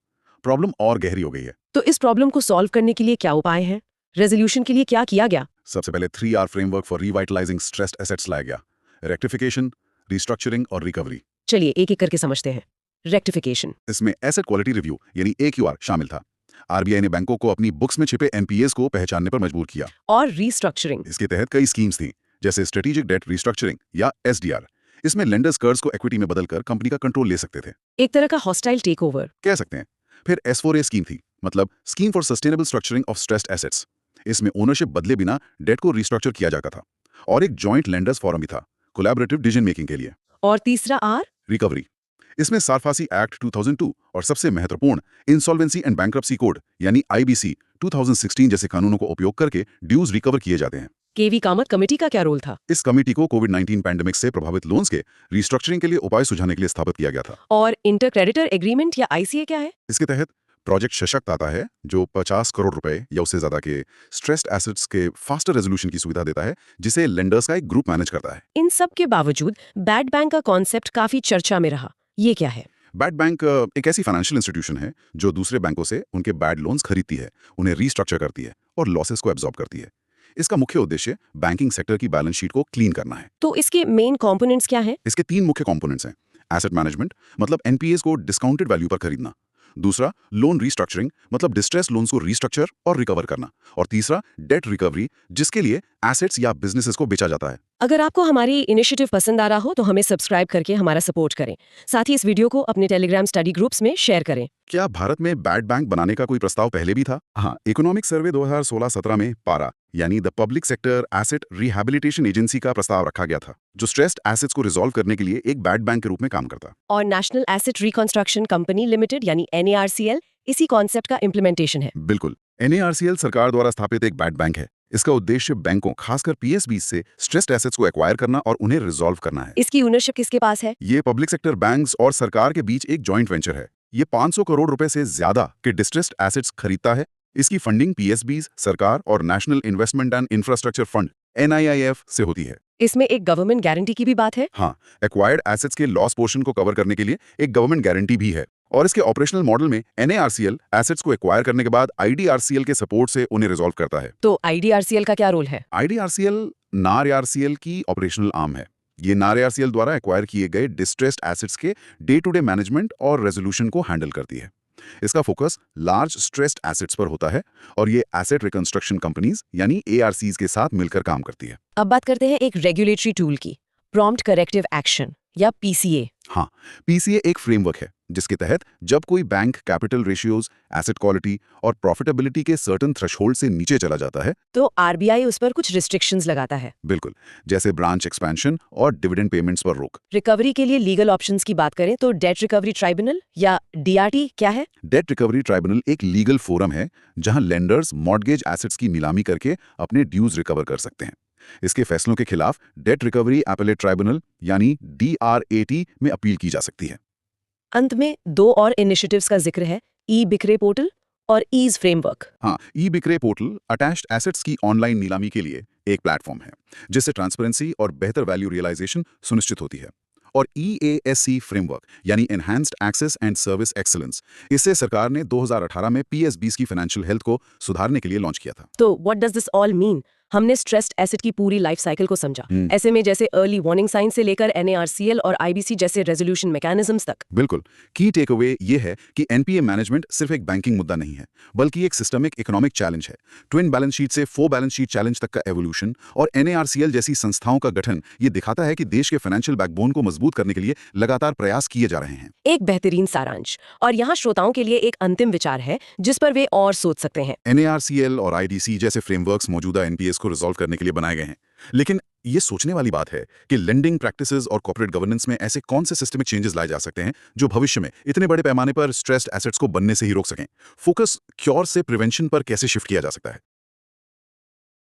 प्रॉब्लम और गहरी हो गई है। तो इस प्रॉब्लम को सॉल्व करने के लिए क्या उपाय हैं? रेजोल्यूशन के लिए क्या किया गया? सबसे पहले 3R framework for revitalising stressed assets लाया गया। रेक्टिफिकेशन, रिस्ट्रक्चरिंग और रिकवरी। चलिए एक एक करके समझते हैं। रेक्टिफिकेशन। इसमें एसेट क्वालिटी रिव्यू यानी AQR शामिल था। आरबीआई ने बैंकों को अपनी बुक्स में छिपे एनपीएस को पहचानने पर मजबूर किया। और रीस्ट्रक्चरिंग। इसके तहत कई स्कीम्स थीं, जैसे स्ट्रेटेजिक डेट रिस्ट्रक्चरिंग या एसडीआर। इसमें लेंडर्स कर्ज को इक्विटी में बदलकर कंपनी का कंट्रोल ले सकते थे। एक तरह का हॉस्टाइल टेकओवर कह सकते हैं। फिर S4A स्कीम थी, मतलब scheme for sustainable structuring of stressed assets. इसमें ओनरशिप बदले बिना डेट को रिस्ट्रक्चर किया जाता था। और एक जॉइंट लेंडर्स फोरम भी था, कोलैबोरेटिव डिसीजन मेकिंग के लिए। और तीसरा आर रिकवरी। इसमें सारफासी एक्ट 2002 और सबसे महत्वपूर्ण इंसॉल्वेंसी एंड बैंक्रप्सी कोड यानी आईबीसी 2016 जैसे कानूनों को उपयोग करके ड्यूज रिकवर किए जाते हैं। केवी कामत कमेटी का क्या रोल था? इस कमेटी को कोविड-19 पैंडेमिक से प्रभावित लोन्स के रिस्ट्रक्चरिंग के लिए उपाय सुझाने के लिए स्थापित किया गया था। और इंटर क्रेडिटर एग्रीमेंट या आईसीए क्या है? इसके तहत प्रोजेक्ट सशक्त आता है, जो 50 करोड़ रुपए या उससे ज्यादा के स्ट्रेस्ड एसेट्स के फास्टर रेजोल्यूशन की सुविधा देता है, जिसे लेंडर्स का एक ग्रुप मैनेज करता है। इन सब के बावजूद बैड बैंक का कॉन्सेप्ट काफी चर्चा में रहा। ये क्या है? बैड बैंक एक ऐसी फाइनेंशियल इंस्टीट्यूशन है जो दूसरे बैंकों से उनके बैड लोन्स खरीदती है, उन्हें रीस्ट्रक्चर करती है और लॉसेस को एब्जॉर्ब करती है। इसका मुख्य उद्देश्य बैंकिंग सेक्टर की बैलेंस शीट को क्लीन करना है। तो इसके मेन कंपोनेंट्स क्या हैं? इसके 3 मुख्य कंपोनेंट्स हैं। एसेट मैनेजमेंट, मतलब एनपीएस को डिस्काउंटेड वैल्यू पर खरीदना। दूसरा, लोन रीस्ट्रक्चरिंग, मतलब डिस्ट्रेस लोन्स को रीस्ट्रक्चर और रिकवर करना। और तीसरा, डेट रिकवरी, जिसके लिए एसेट्स या बिजनेसेस को बेचा जाता है। अगर आपको हमारी इनिशिएटिव पसंद आ रहा हो तो हमें सब्सक्राइब करके हमारा सपोर्ट करें। साथ ही इस वीडियो को अपने टेलीग्राम स्टडी ग्रुप्स में शेयर करें। क्या भारत में बैड बैंक बनाने का कोई प्रस्ताव पहले भी था? हाँ, इकोनॉमिक सर्वे 2016-17 में पारा यानी the public sector asset rehabilitation agency का प्रस्ताव रखा गया था, जो स्ट्रेस्ड एसेट्स को रिजॉल्व करने के लिए एक बैड बैंक के रूप में काम करता। और national asset reconstruction company limited यानी NARCL इसी कॉन्सेप्ट का इम्प्लीमेंटेशन है। बिल्कुल, NARCL सरकार द्वारा स्थापित एक बैड बैंक है। इसका उद्देश्य बैंकों, खासकर PSBs से स्ट्रेस्ड एसेट्स को एक्वायर करना और उन्हें रिजॉल्व करना है। इसकी ओनरशिप किसके पास है? ये पब्लिक सेक्टर बैंक्स और सरकार के बीच एक जॉइंट वेंचर है। ये 500 करोड़ रुपए से ज्यादा के डिस्ट्रेस्ड एसेट्स खरीदता है। इसकी फंडिंग PSBs, सरकार और national investment and infrastructure fund NIIF से होती है। इसमें एक गवर्नमेंट गारंटी की भी बात है। हाँ, एक्वायर्ड एसेट्स के लॉस पोर्शन को कवर करने के लिए एक गवर्नमेंट गारंटी भी है। और इसके ऑपरेशनल मॉडल में NARCL एसेट्स को एक्वायर करने के बाद IDRCL के सपोर्ट से उन्हें रिजॉल्व करता है। तो IDRCL का क्या रोल है? IDRCL NARCL की ऑपरेशनल आर्म है। ये NARCL द्वारा एक्वायर किए गए डिस्ट्रेस्ड एसेट्स के डे टू डे मैनेजमेंट और रेजोल्यूशन को हैंडल करती है। इसका फोकस लार्ज स्ट्रेस्ड एसेट्स पर होता है और ये एसेट रिकंस्ट्रक्शन कंपनीज यानी ARCs के साथ मिलकर काम करती है। अब बात करते हैं एक रेगुलेटरी टूल की, प्रॉम्प्ट करेक्टिव एक्शन या PCA। हाँ, PCA एक फ्रेमवर्क है जिसके तहत जब कोई bank capital ratios, asset quality और प्रॉफिटेबिलिटी के सर्टेन थ्रेशोल्ड से नीचे चला जाता है, तो RBI उस पर कुछ रिस्ट्रिक्शंस लगाता है। बिल्कुल, जैसे ब्रांच एक्सपेंशन और डिविडेंड पेमेंट्स पर रोक। रिकवरी के लिए लीगल ऑप्शंस की बात करें तो डेट रिकवरी ट्राइब्यूनल या DRT क्या है? डेट रिकवरी ट्राइब्यूनल एक लीगल फोरम है जहां लेंडर्स मॉर्गेज एसेट्स की नीलामी करके अपने ड्यूज रिकवर कर सकते हैं। इसके फैसलों के खिलाफ डेट रिकवरी एपेलेट ट्राइब्यूनल यानी DRAT में अपील की जा सकती है। अंत में 2 और इनिशिएटिव्स का जिक्र है, ई-बिक्रे पोर्टल और ईज फ्रेमवर्क। हाँ, ई-बिक्रे पोर्टल अटैच्ड एसेट्स की ऑनलाइन नीलामी के लिए एक प्लेटफॉर्म है जिससे ट्रांसपेरेंसी और बेहतर वैल्यू रियलाइजेशन सुनिश्चित होती है। और EASC फ्रेमवर्क यानी enhanced access and service excellence, इसे सरकार ने 2018 में PSBs की फाइनेंशियल हेल्थ को सुधारने के लिए लॉन्च किया था। तो what does this all mean? हमने स्ट्रेस्ड एसेट की पूरी लाइफ साइकिल को समझा, ऐसे में जैसे अर्ली वार्निंग साइन से लेकर NARCL और IBC जैसे रेजोल्यूशन मैकेनिज्म्स तक। बिल्कुल। की टेक अवे ये है कि एनपीए मैनेजमेंट सिर्फ एक बैंकिंग मुद्दा नहीं है, बल्कि एक सिस्टमिक इकोनॉमिक चैलेंज है। ट्विन बैलेंस शीट से 4 बैलेंस शीट चैलेंज तक का एवोल्यूशन और NARCL जैसी संस्थाओं का गठन ये दिखाता है कि देश के फाइनेंशियल बैकबोन को मजबूत करने के लिए लगातार प्रयास किए जा रहे हैं। एक बेहतरीन सारांश। और यहाँ श्रोताओं के लिए एक अंतिम विचार है जिस पर वे और सोच सकते हैं। NARCL और IDC जैसे फ्रेमवर्क्स मौजूदा एनपीएस को रिजॉल्व करने के लिए बनाए गए हैं, लेकिन ये सोचने वाली बात है कि लेंडिंग प्रैक्टिसेस और कॉर्पोरेट गवर्नेंस में ऐसे कौन से सिस्टमिक चेंजेस लाए जा सकते हैं जो भविष्य में इतने बड़े पैमाने पर स्ट्रेस्ड एसेट्स को बनने से ही रोक सकें। फोकस क्योर से प्रिवेंशन पर कैसे शिफ्ट किया जा सकता है।